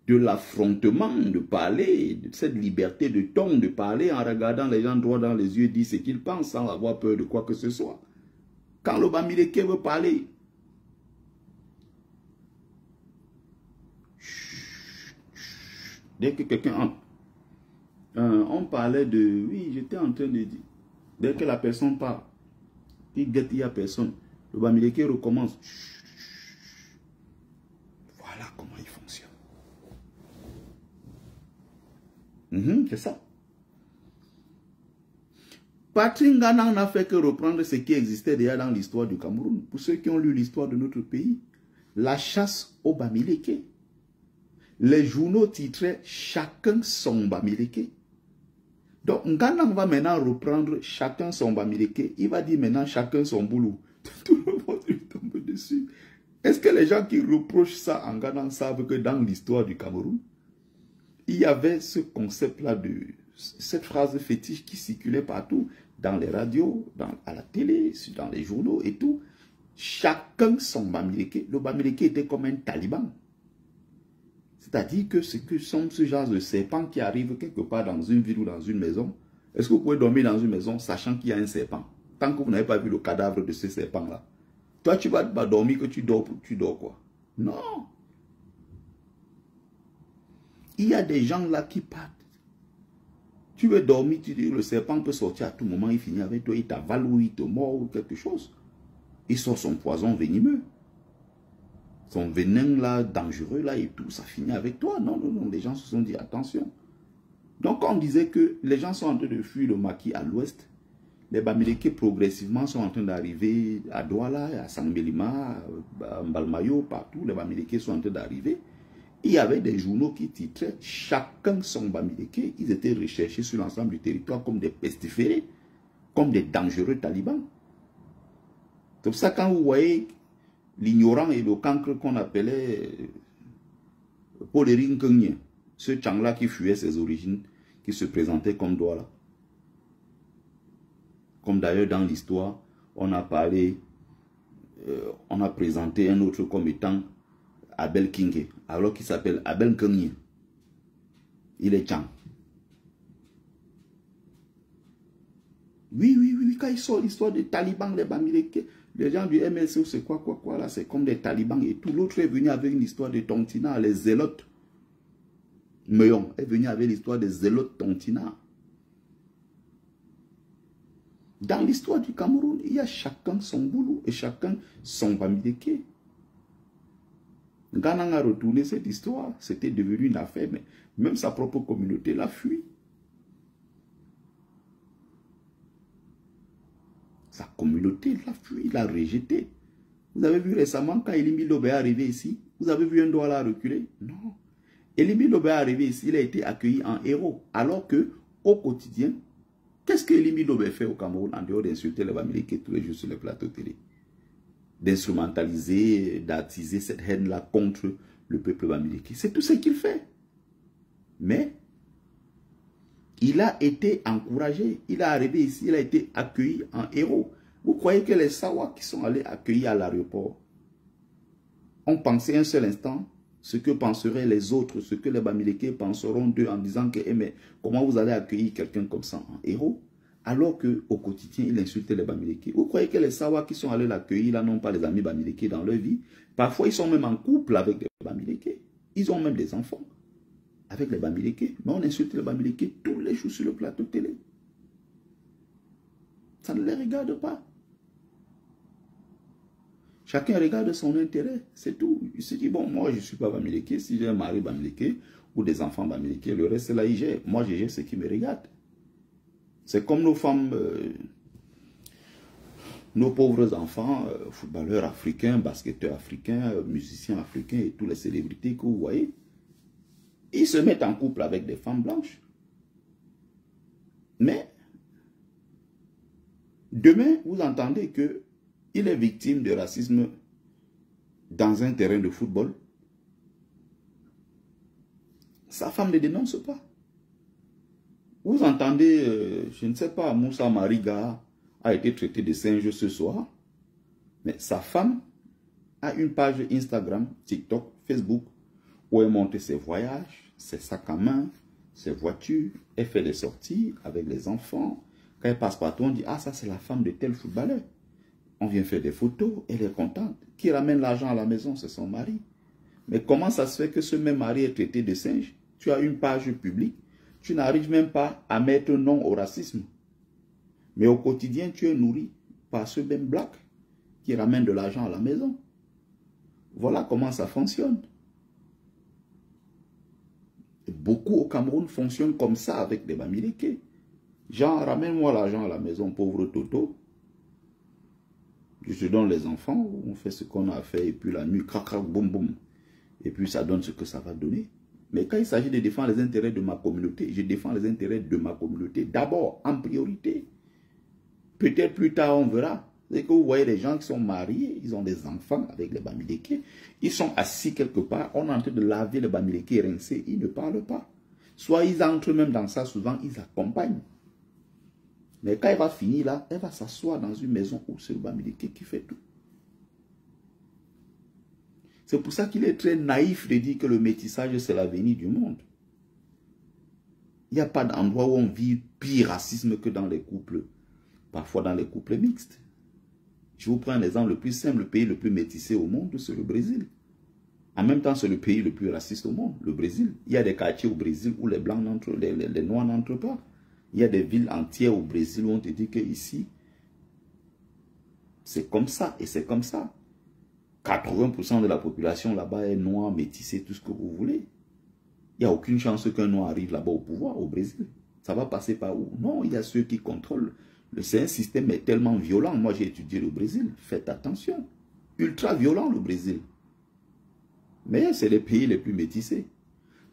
de l'affrontement, de parler, de cette liberté de ton, de parler en regardant les gens droit dans les yeux, dire ce qu'ils pensent sans avoir peur de quoi que ce soit. Quand le Bamileke veut parler, dès que quelqu'un... on parlait de... Oui, j'étais en train de dire... Dès que la personne parle, il guette, il n'y a personne. Le Bamileke recommence. Voilà comment il fonctionne. C'est ça. Patrick Ngana n'a fait que reprendre ce qui existait déjà dans l'histoire du Cameroun. Pour ceux qui ont lu l'histoire de notre pays, la chasse au Bamileke. Les journaux titraient chacun son Bamileke. Donc Ngana va maintenant reprendre chacun son Bamileke. Il va dire maintenant chacun son boulot. Tout le monde lui tombe dessus. Est-ce que les gens qui reprochent ça en Ghana savent que dans l'histoire du Cameroun, il y avait ce concept-là de cette phrase fétiche qui circulait partout, dans les radios, à la télé, dans les journaux et tout. Chacun son Bamileke. Le Bamileke était comme un taliban. C'est-à-dire que ce que sont ce genre de serpents qui arrivent quelque part dans une ville ou dans une maison. Est-ce que vous pouvez dormir dans une maison sachant qu'il y a un serpent? Tant que vous n'avez pas vu le cadavre de ce serpent-là. Toi, tu vas pas dormir que tu dors quoi? Non. Il y a des gens là qui partent. Tu veux dormir, tu dis le serpent peut sortir à tout moment, il finit avec toi, il t'avale ou il te mord ou quelque chose. Il sort son poison venimeux. Son venin là, dangereux là et tout, ça finit avec toi. Non, non, non, les gens se sont dit attention. Donc on disait que les gens sont en train de fuir le maquis à l'ouest. Les Bamileke progressivement sont en train d'arriver à Douala, à Sangbelima, à Mbalmayo, partout. Les Bamileke sont en train d'arriver. Il y avait des journaux qui titraient chacun son Bamileke. Ils étaient recherchés sur l'ensemble du territoire comme des pestiférés, comme des dangereux talibans. C'est pour ça quand vous voyez l'ignorant et le cancre qu'on appelait Polerin Kenye, ce Tchang-là qui fuyait ses origines, qui se présentait comme Douala. Comme d'ailleurs dans l'histoire, on a parlé, on a présenté un autre comme étant Abel Kinge, alors qu'il s'appelle Abel Kenye. Il est Tchang. Oui, oui, oui, quand il sort l'histoire des talibans, les Bamileke, les gens du MLC, c'est quoi, là, c'est comme des talibans et tout. L'autre est venu avec une histoire de Tontina, les zélotes. Meyon est venu avec l'histoire des zélotes Tontina. Dans l'histoire du Cameroun, il y a chacun son boulot et chacun son Bamileke. Ghana a retourné cette histoire, c'était devenu une affaire, mais même sa propre communauté l'a fui. Sa communauté l'a fui, l'a rejeté. Vous avez vu récemment quand Elimi Lobé est arrivé ici, vous avez vu un doigt là reculer? Non. Elimi Lobé est arrivé ici, il a été accueilli en héros, alors que au quotidien, qu'est-ce que Elimi Lobé fait au Cameroun en dehors d'insulter les Bamileke tous les jours sur les plateaux télé? D'instrumentaliser, d'attiser cette haine-là contre le peuple Bamileke. C'est tout ce qu'il fait. Mais il a été encouragé. Il est arrivé ici, il a été accueilli en héros. Vous croyez que les Sawa qui sont allés accueillir à l'aéroport ont pensé un seul instant ce que penseraient les autres, ce que les Bamileke penseront d'eux en disant que mais comment vous allez accueillir quelqu'un comme ça en héros? Alors qu'au quotidien, il insultait les Bamileke. Vous croyez que les Sawa qui sont allés l'accueillir, là, n'ont pas les amis Bamileke dans leur vie? Parfois, ils sont même en couple avec les Bamileke. Ils ont même des enfants avec les Bamileke. Mais on insulte les Bamileke tous les jours sur le plateau télé. Ça ne les regarde pas. Chacun regarde son intérêt, c'est tout. Il se dit, bon, moi, je ne suis pas Bamileke. Si j'ai un mari Bamileke ou des enfants Bamileke, le reste, là, il gère. Moi, je gère ce qui me regarde. C'est comme nos femmes, nos pauvres enfants, footballeurs africains, basketteurs africains, musiciens africains et toutes les célébrités que vous voyez. Ils se mettent en couple avec des femmes blanches. Mais, demain, vous entendez qu'il est victime de racisme dans un terrain de football. Sa femme ne dénonce pas. Vous entendez, je ne sais pas, Moussa Mariga a été traité de singe ce soir, mais sa femme a une page Instagram, TikTok, Facebook, où elle montre ses voyages, ses sacs à main, ses voitures, elle fait des sorties avec les enfants. Quand elle passe partout, on dit, ah ça c'est la femme de tel footballeur. On vient faire des photos, elle est contente. Qui ramène l'argent à la maison, c'est son mari. Mais comment ça se fait que ce même mari est traité de singe? Tu as une page publique. Tu n'arrives même pas à mettre non au racisme. Mais au quotidien, tu es nourri par ce même black qui ramène de l'argent à la maison. Voilà comment ça fonctionne. Et beaucoup au Cameroun fonctionnent comme ça avec des Bamileke. Genre, ramène-moi l'argent à la maison, pauvre Toto. Je te donne les enfants, on fait ce qu'on a fait, et puis la nuit, crac, crac, boum, boum. Et puis ça donne ce que ça va donner. Mais quand il s'agit de défendre les intérêts de ma communauté, je défends les intérêts de ma communauté d'abord, en priorité. Peut-être plus tard, on verra. C'est que vous voyez des gens qui sont mariés, ils ont des enfants avec les Bamileke. Ils sont assis quelque part, on est en train de laver les Bamileke rincés, ils ne parlent pas. Soit ils entrent même dans ça, souvent ils accompagnent. Mais quand elle va finir là, elle va s'asseoir dans une maison où c'est le Bamileke qui fait tout. C'est pour ça qu'il est très naïf de dire que le métissage c'est l'avenir du monde. Il n'y a pas d'endroit où on vit pire racisme que dans les couples, parfois dans les couples mixtes. Je vous prends un exemple le plus simple, le pays le plus métissé au monde, c'est le Brésil. En même temps, c'est le pays le plus raciste au monde, le Brésil. Il y a des quartiers au Brésil où les blancs n'entrent, les noirs n'entrent pas. Il y a des villes entières au Brésil où on te dit que ici, c'est comme ça et c'est comme ça. 80% de la population là-bas est noire, métissée, tout ce que vous voulez. Il n'y a aucune chance qu'un noir arrive là-bas au pouvoir, au Brésil. Ça va passer par où? Non, il y a ceux qui contrôlent. C'est un système est tellement violent. Moi, j'ai étudié le Brésil. Faites attention. Ultra violent, le Brésil. Mais c'est les pays les plus métissés.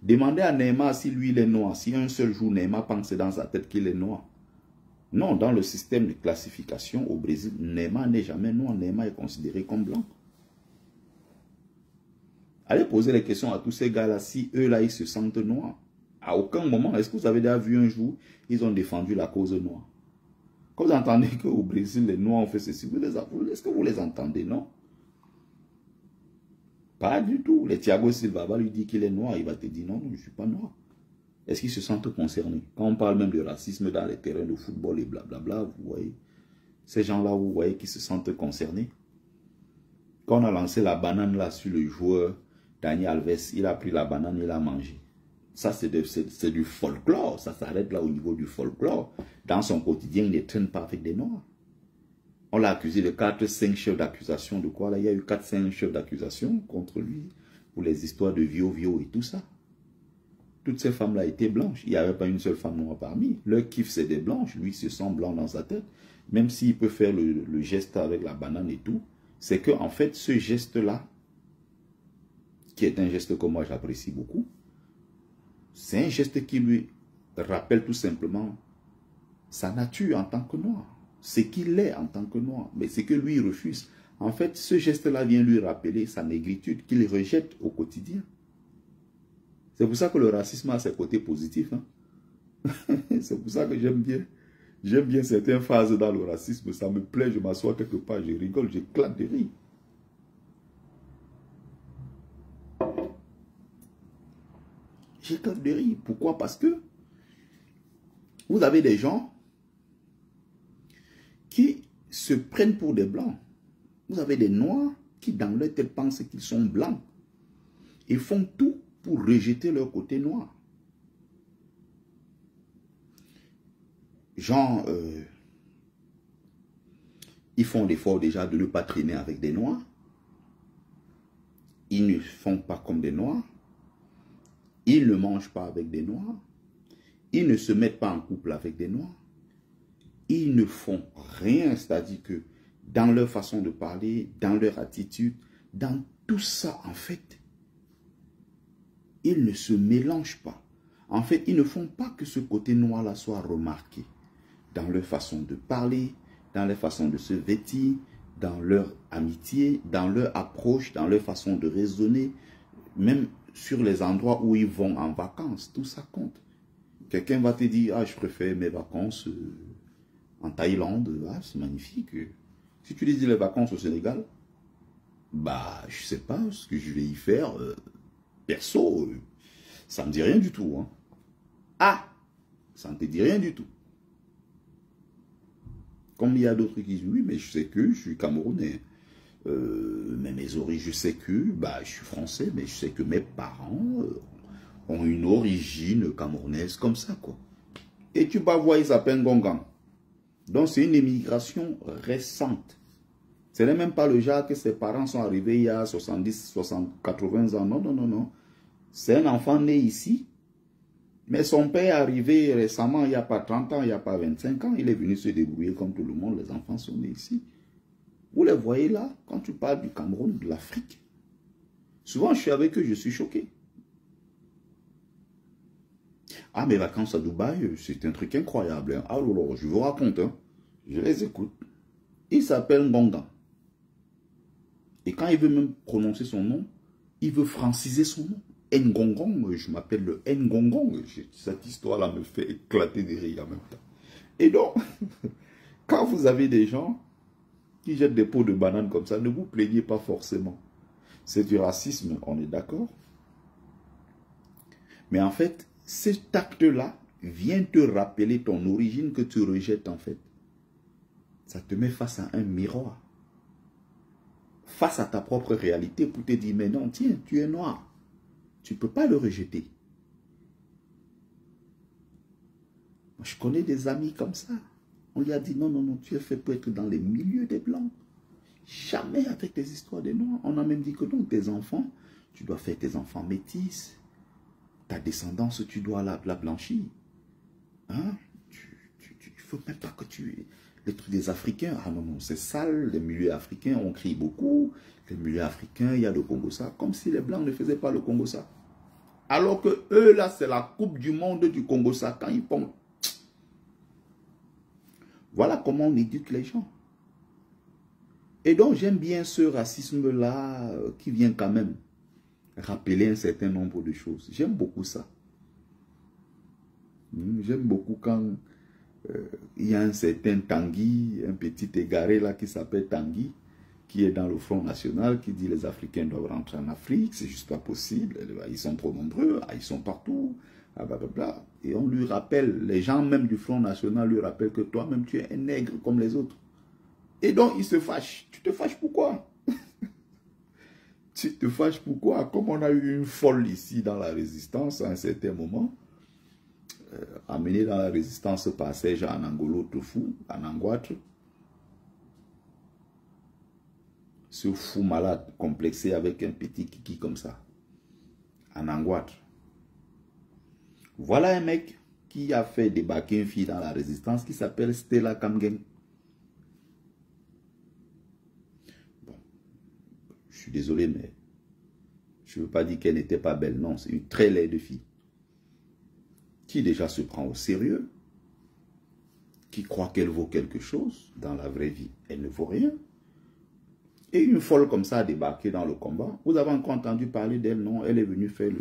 Demandez à Neymar si lui, il est noir. Si un seul jour, Neymar pense dans sa tête qu'il est noir. Non, dans le système de classification au Brésil, Neymar n'est jamais noir. Neymar est considéré comme blanc. Allez poser les questions à tous ces gars-là, si eux-là, ils se sentent noirs. À aucun moment, est-ce que vous avez déjà vu un jour, ils ont défendu la cause noire? Quand vous entendez qu'au Brésil, les noirs ont fait ceci, est-ce que vous les entendez, non? Pas du tout. Les Thiago Silva va lui dire qu'il est noir, il va te dire non, je ne suis pas noir. Est-ce qu'ils se sentent concernés? Quand on parle même de racisme dans les terrains de football et blablabla, vous voyez, ces gens-là, vous voyez, qui se sentent concernés. Quand on a lancé la banane là sur le joueur Dani Alves, il a pris la banane, il a mangé. Ça, c'est du folklore. Ça s'arrête là au niveau du folklore. Dans son quotidien, il ne traîne pas avec des noirs. On l'a accusé de 4-5 chefs d'accusation. De quoi là? Il y a eu 4-5 chefs d'accusation contre lui pour les histoires de viol et tout ça. Toutes ces femmes-là étaient blanches. Il n'y avait pas une seule femme noire parmi. Leur kiff, c'est des blanches. Lui, il se sent blanc dans sa tête. Même s'il peut faire le geste avec la banane et tout, c'est que en fait, ce geste-là, qui est un geste que moi j'apprécie beaucoup, c'est un geste qui lui rappelle tout simplement sa nature en tant que noir, ce qu'il est en tant que noir, mais ce que lui refuse. En fait, ce geste-là vient lui rappeler sa négritude qu'il rejette au quotidien. C'est pour ça que le racisme a ses côtés positifs. Hein? C'est pour ça que j'aime bien certaines phases dans le racisme. Ça me plaît, je m'assois quelque part, je rigole, j'éclate de rire. J'éclate de rire. Pourquoi? Parce que vous avez des gens qui se prennent pour des blancs. Vous avez des noirs qui, dans leur tête, pensent qu'ils sont blancs. Ils font tout pour rejeter leur côté noir. Genre, ils font l'effort déjà de ne pas traîner avec des noirs. Ils ne font pas comme des noirs. Ils ne mangent pas avec des noirs. Ils ne se mettent pas en couple avec des noirs. Ils ne font rien, c'est-à-dire que dans leur façon de parler, dans leur attitude, dans tout ça, en fait, ils ne se mélangent pas. En fait, ils ne font pas que ce côté noir-là soit remarqué dans leur façon de parler, dans leur façon de se vêtir, dans leur amitié, dans leur approche, dans leur façon de raisonner, même sur les endroits où ils vont en vacances. Tout ça compte. Quelqu'un va te dire, ah, je préfère mes vacances en Thaïlande, ah, c'est magnifique. Si tu dis les vacances au Sénégal, bah, je sais pas ce que je vais y faire. Perso, ça ne me dit rien du tout. Hein. Ah, ça ne te dit rien du tout. Comme il y a d'autres qui disent, oui, mais je sais que je suis Camerounais. Mais mes origines, je sais que bah, je suis français, mais je sais que mes parents ont une origine camerounaise comme ça, quoi. Et tu vas voir, ils s'appellent Gongan. Donc c'est une immigration récente. Ce n'est même pas le genre que ses parents sont arrivés il y a 70, 60, 80 ans. Non, non, non, non. C'est un enfant né ici. Mais son père est arrivé récemment, il n'y a pas 30 ans, il n'y a pas 25 ans. Il est venu se débrouiller comme tout le monde. Les enfants sont nés ici. Vous les voyez là, quand tu parles du Cameroun, de l'Afrique. Souvent, je suis avec eux, je suis choqué. Ah, mes vacances à Dubaï, c'est un truc incroyable. Hein. Alors, je vous raconte, hein. Je les écoute. Il s'appelle Ngonga. Et quand il veut même prononcer son nom, il veut franciser son nom. Ngongong, je m'appelle le Ngongong. Cette histoire-là me fait éclater de rire en même temps. Et donc, quand vous avez des gens qui jettent des pots de banane comme ça, ne vous plaignez pas forcément. C'est du racisme, on est d'accord. Mais en fait, cet acte-là vient te rappeler ton origine que tu rejettes en fait. Ça te met face à un miroir. Face à ta propre réalité pour te dire, mais non, tiens, tu es noir. Tu ne peux pas le rejeter. Moi, je connais des amis comme ça. On lui a dit, non, non, non, tu es fait pour être dans les milieux des Blancs. Jamais avec des histoires des Noirs. On a même dit que non, tes enfants, tu dois faire tes enfants métis. Ta descendance, tu dois la blanchir. Hein? Il ne faut même pas que tu... Les trucs des Africains, ah non, non, c'est sale. Les milieux africains, on crie beaucoup. Les milieux africains, il y a le Congo-Ça. Comme si les Blancs ne faisaient pas le Congo-Ça. Alors que eux, là, c'est la Coupe du Monde du Congo-Ça. Quand ils font... Voilà comment on éduque les gens. Et donc, j'aime bien ce racisme-là qui vient quand même rappeler un certain nombre de choses. J'aime beaucoup ça. J'aime beaucoup quand il y a un certain Tanguy, un petit égaré là qui s'appelle Tanguy, qui est dans le Front National, qui dit les Africains doivent rentrer en Afrique, c'est juste pas possible, ils sont trop nombreux, ils sont partout, blablabla. Et on lui rappelle, les gens même du Front National lui rappellent que toi-même tu es un nègre comme les autres. Et donc il se fâche. Tu te fâches pourquoi? Tu te fâches pourquoi? Comme on a eu une folle ici dans la résistance à un certain moment, amenée dans la résistance par Serge Anangolo Tofu, Anangouatre, ce fou malade complexé avec un petit kiki comme ça, Anangouatre. Voilà un mec qui a fait débarquer une fille dans la résistance qui s'appelle Stella Kamgen. Bon, je suis désolé, mais je ne veux pas dire qu'elle n'était pas belle, non, c'est une très laide fille. Qui déjà se prend au sérieux, qui croit qu'elle vaut quelque chose dans la vraie vie, elle ne vaut rien. Et une folle comme ça a débarqué dans le combat. Vous avez encore entendu parler d'elle, non? Elle est venue faire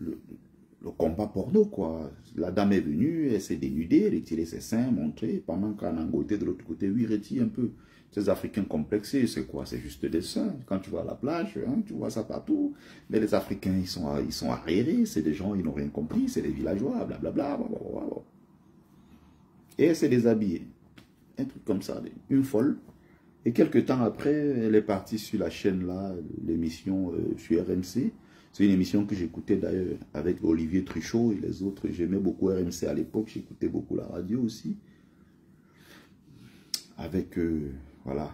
le combat porno, quoi. La dame est venue, elle s'est dénudée, retiré ses seins, montré, pendant qu'Anango était de l'autre côté, oui, retire un peu. Ces Africains complexés, c'est quoi? C'est juste des seins. Quand tu vas à la plage, hein, tu vois ça partout. Mais les Africains, ils sont arriérés, c'est des gens, ils n'ont rien compris, c'est des villageois, blablabla. Et elle s'est déshabillée. Un truc comme ça, une folle. Et quelques temps après, elle est partie sur la chaîne là, l'émission sur RMC. C'est une émission que j'écoutais d'ailleurs avec Olivier Truchot et les autres. J'aimais beaucoup RMC à l'époque, j'écoutais beaucoup la radio aussi. Avec, voilà.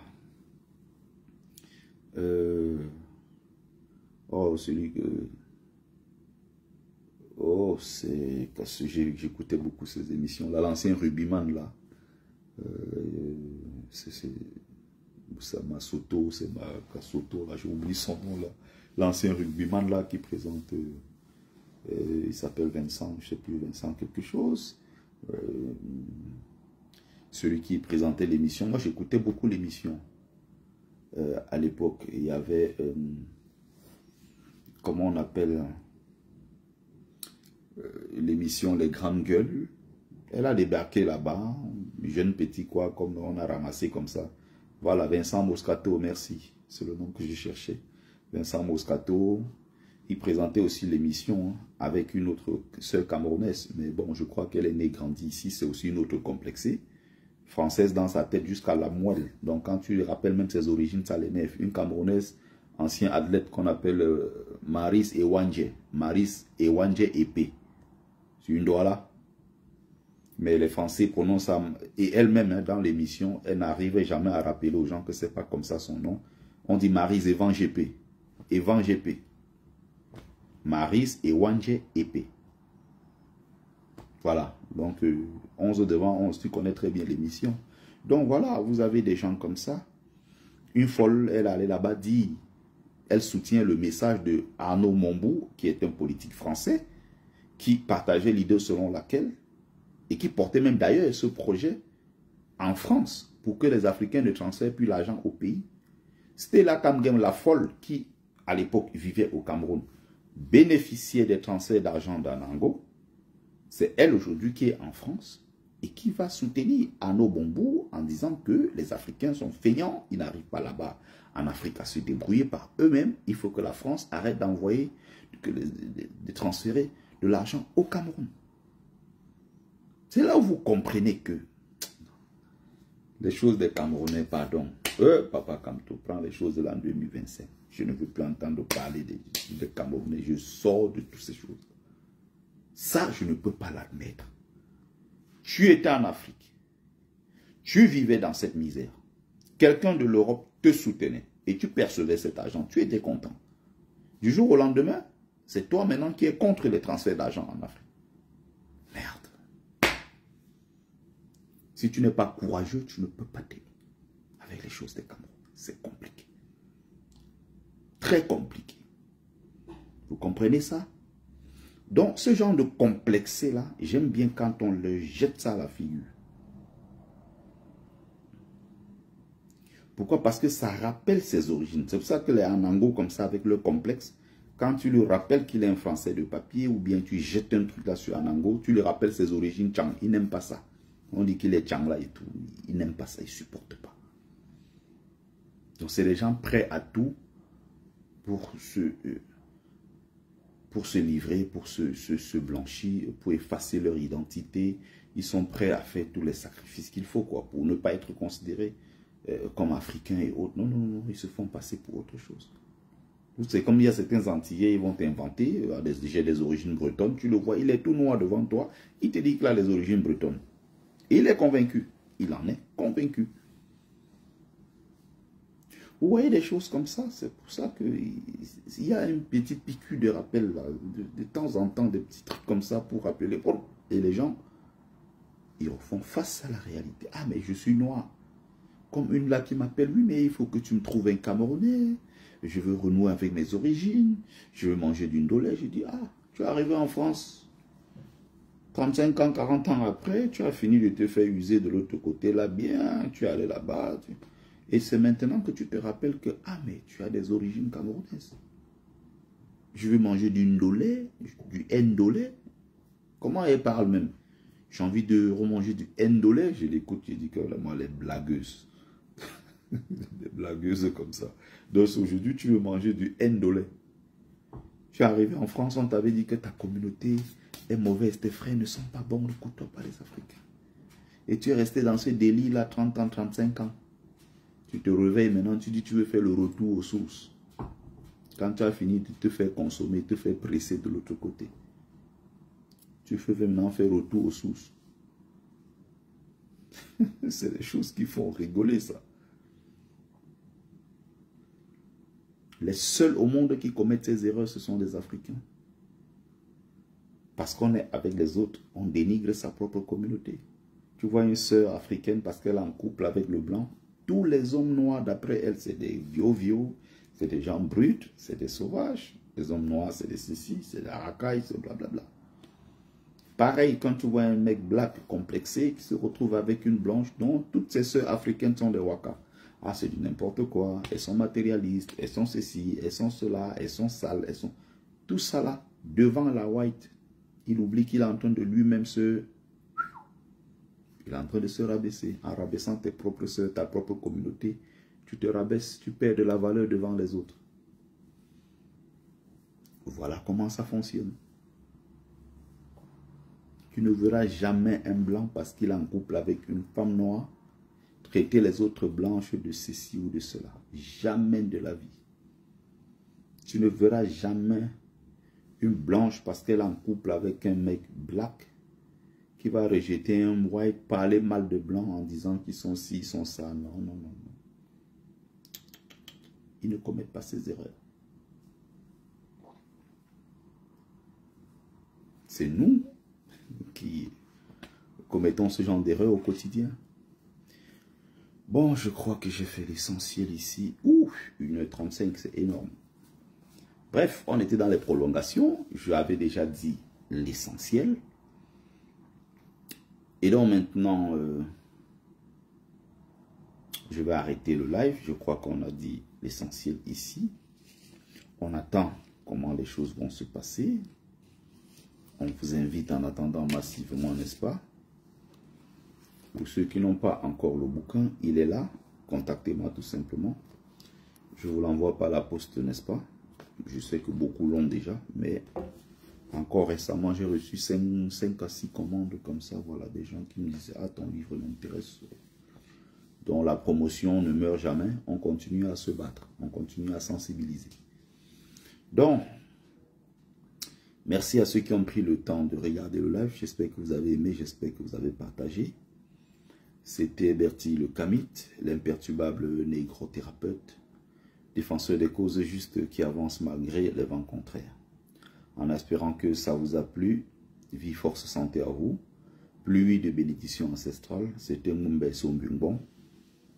Oh, celui que... Oh, c'est... J'écoutais beaucoup ces émissions-là. L'ancien rugbyman là. C'est Masoto, c'est Makasoto, là, j'ai oublié son nom là. L'ancien rugbyman là qui présente, il s'appelle Vincent, je ne sais plus, Vincent quelque chose. Celui qui présentait l'émission, moi j'écoutais beaucoup l'émission à l'époque. Il y avait, comment on appelle, l'émission Les Grandes Gueules. Elle a débarqué là-bas, jeune petit quoi, comme on a ramassé comme ça. Voilà, Vincent Moscato, merci. C'est le nom que je cherchais. Vincent Moscato. Il présentait aussi l'émission avec une autre sœur camerounaise. Mais bon, je crois qu'elle est née, grandie ici. C'est aussi une autre complexée. Française dans sa tête jusqu'à la moelle. Donc quand tu rappelles même ses origines, ça l'énerve. Une camerounaise, ancien athlète qu'on appelle Maris Ewandje. Maris Ewandje Epé. C'est une doigt là. Mais les Français prononcent ça, et elle-même, hein, dans l'émission, elle n'arrivait jamais à rappeler aux gens que c'est pas comme ça son nom. On dit Maryse Evan GP. Evan GP. Maryse Ewanje Epé. Voilà. Donc, 11 devant 11, tu connais très bien l'émission. Donc voilà, vous avez des gens comme ça. Une folle, elle allait là-bas dire, elle soutient le message de Arnaud Montebourg, qui est un politique français, qui partageait l'idée selon laquelle, et qui portait même d'ailleurs ce projet en France, pour que les Africains ne transfèrent plus l'argent au pays. C'était la Kamgem, la folle, qui, à l'époque, vivait au Cameroun, bénéficiait des transferts d'argent d'Anango. C'est elle aujourd'hui qui est en France et qui va soutenir Arnaud Montebourg en disant que les Africains sont feignants, ils n'arrivent pas là-bas en Afrique à se débrouiller par eux-mêmes. Il faut que la France arrête d'envoyer, de transférer de l'argent au Cameroun. C'est là où vous comprenez que les choses des Camerounais, pardon, Papa Kamto, prends les choses de l'an 2025. Je ne veux plus entendre parler des Camerounais, je sors de toutes ces choses. Ça, je ne peux pas l'admettre. Tu étais en Afrique. Tu vivais dans cette misère. Quelqu'un de l'Europe te soutenait et tu percevais cet argent. Tu étais content. Du jour au lendemain, c'est toi maintenant qui es contre les transferts d'argent en Afrique. Merde. Si tu n'es pas courageux, tu ne peux pas t'aider avec les choses des Cameroun. C'est compliqué. Très compliqué. Vous comprenez ça? Donc, ce genre de complexé-là, j'aime bien quand on le jette ça à la figure. Pourquoi? Parce que ça rappelle ses origines. C'est pour ça que les Anango, comme ça, avec le complexe, quand tu lui rappelles qu'il est un Français de papier, ou bien tu jettes un truc là sur Anango, tu lui rappelles ses origines Tchang. Il n'aime pas ça. On dit qu'il est Tchang là et tout. Il n'aime pas ça, il ne supporte pas. Donc, c'est des gens prêts à tout pour se livrer, pour se blanchir, pour effacer leur identité. Ils sont prêts à faire tous les sacrifices qu'il faut, quoi, pour ne pas être considérés comme africains et autres. Non, non, non, ils se font passer pour autre chose. C'est comme il y a certains Antillais, ils vont t'inventer, j'ai des origines bretonnes, tu le vois, il est tout noir devant toi, il te dit qu'il a les origines bretonnes. Et il est convaincu, il en est convaincu. Vous voyez des choses comme ça, c'est pour ça qu'il y a une petite piqûre de rappel, là, de temps en temps, des petits trucs comme ça pour rappeler. Et les gens, ils font face à la réalité. Ah, mais je suis noir. Comme une là qui m'appelle, oui, mais il faut que tu me trouves un Camerounais. Je veux renouer avec mes origines. Je veux manger d'une dolée. Je dis, ah, tu es arrivé en France 35 ans, 40 ans après, tu as fini de te faire user de l'autre côté là, bien, tu es allé là-bas. Et c'est maintenant que tu te rappelles que, ah, mais tu as des origines camerounaises. Je veux manger du ndolé, du ndolé. Comment elle parle même? J'ai envie de remanger du ndolé. Je l'écoute, je dis que moi, les blagueuses. Des blagueuses comme ça. Donc aujourd'hui, tu veux manger du ndolé. Tu es arrivé en France, on t'avait dit que ta communauté est mauvaise, tes frères ne sont pas bons, ne écoute-toi pas les Africains. Et tu es resté dans ce délit là 30 ans, 35 ans. Tu te réveilles maintenant, tu dis tu veux faire le retour aux sources. Quand tu as fini de te faire consommer, te faire presser de l'autre côté. Tu veux maintenant faire retour aux sources. C'est des choses qui font rigoler ça. Les seuls au monde qui commettent ces erreurs, ce sont les Africains. Parce qu'on est avec les autres, on dénigre sa propre communauté. Tu vois une sœur africaine parce qu'elle est en couple avec le blanc. Tous les hommes noirs, d'après elle, c'est des vieux, c'est des gens bruts, c'est des sauvages. Les hommes noirs, c'est des ceci, c'est des racailles, c'est blablabla. Pareil, quand tu vois un mec black complexé qui se retrouve avec une blanche, dont toutes ces sœurs africaines sont des wakas. Ah, c'est du n'importe quoi. Elles sont matérialistes, elles sont ceci, elles sont cela, elles sont sales, elles sont... Tout ça là, devant la white, il oublie qu'il est en train de lui-même se... Il est en train de se rabaisser. En rabaissant tes propres soeurs, ta propre communauté, tu te rabaisses, tu perds de la valeur devant les autres. Voilà comment ça fonctionne. Tu ne verras jamais un blanc parce qu'il est en couple avec une femme noire traiter les autres blanches de ceci ou de cela. Jamais de la vie. Tu ne verras jamais une blanche parce qu'elle est en couple avec un mec black qui va rejeter un white, parler mal de blanc en disant qu'ils sont ci, ils sont ça. Non, non, non, non. Ils ne commettent pas ces erreurs. C'est nous qui commettons ce genre d'erreurs au quotidien. Bon, je crois que j'ai fait l'essentiel ici. Ouh, 1h35, c'est énorme. Bref, on était dans les prolongations. Je avais déjà dit l'essentiel. Et donc maintenant, je vais arrêter le live. Je crois qu'on a dit l'essentiel ici. On attend comment les choses vont se passer. On vous invite en attendant massivement, n'est-ce pas? Pour ceux qui n'ont pas encore le bouquin, il est là. Contactez-moi tout simplement. Je vous l'envoie par la poste, n'est-ce pas? Je sais que beaucoup l'ont déjà, mais encore récemment, j'ai reçu 5 à 6 commandes comme ça. Voilà, des gens qui me disaient, ah, ton livre m'intéresse. Donc la promotion ne meurt jamais. On continue à se battre. On continue à sensibiliser. Donc, merci à ceux qui ont pris le temps de regarder le live. J'espère que vous avez aimé, j'espère que vous avez partagé. C'était Bertie le Kamite, l'imperturbable négro-thérapeute, défenseur des causes justes qui avance malgré les vents contraires. En espérant que ça vous a plu, vie, force, santé à vous, pluie de bénédictions ancestrales. C'était Mumbe Sombungbon,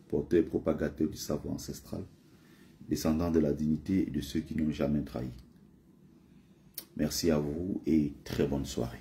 porteur et propagateur du savoir ancestral, descendant de la dignité et de ceux qui n'ont jamais trahi. Merci à vous et très bonne soirée.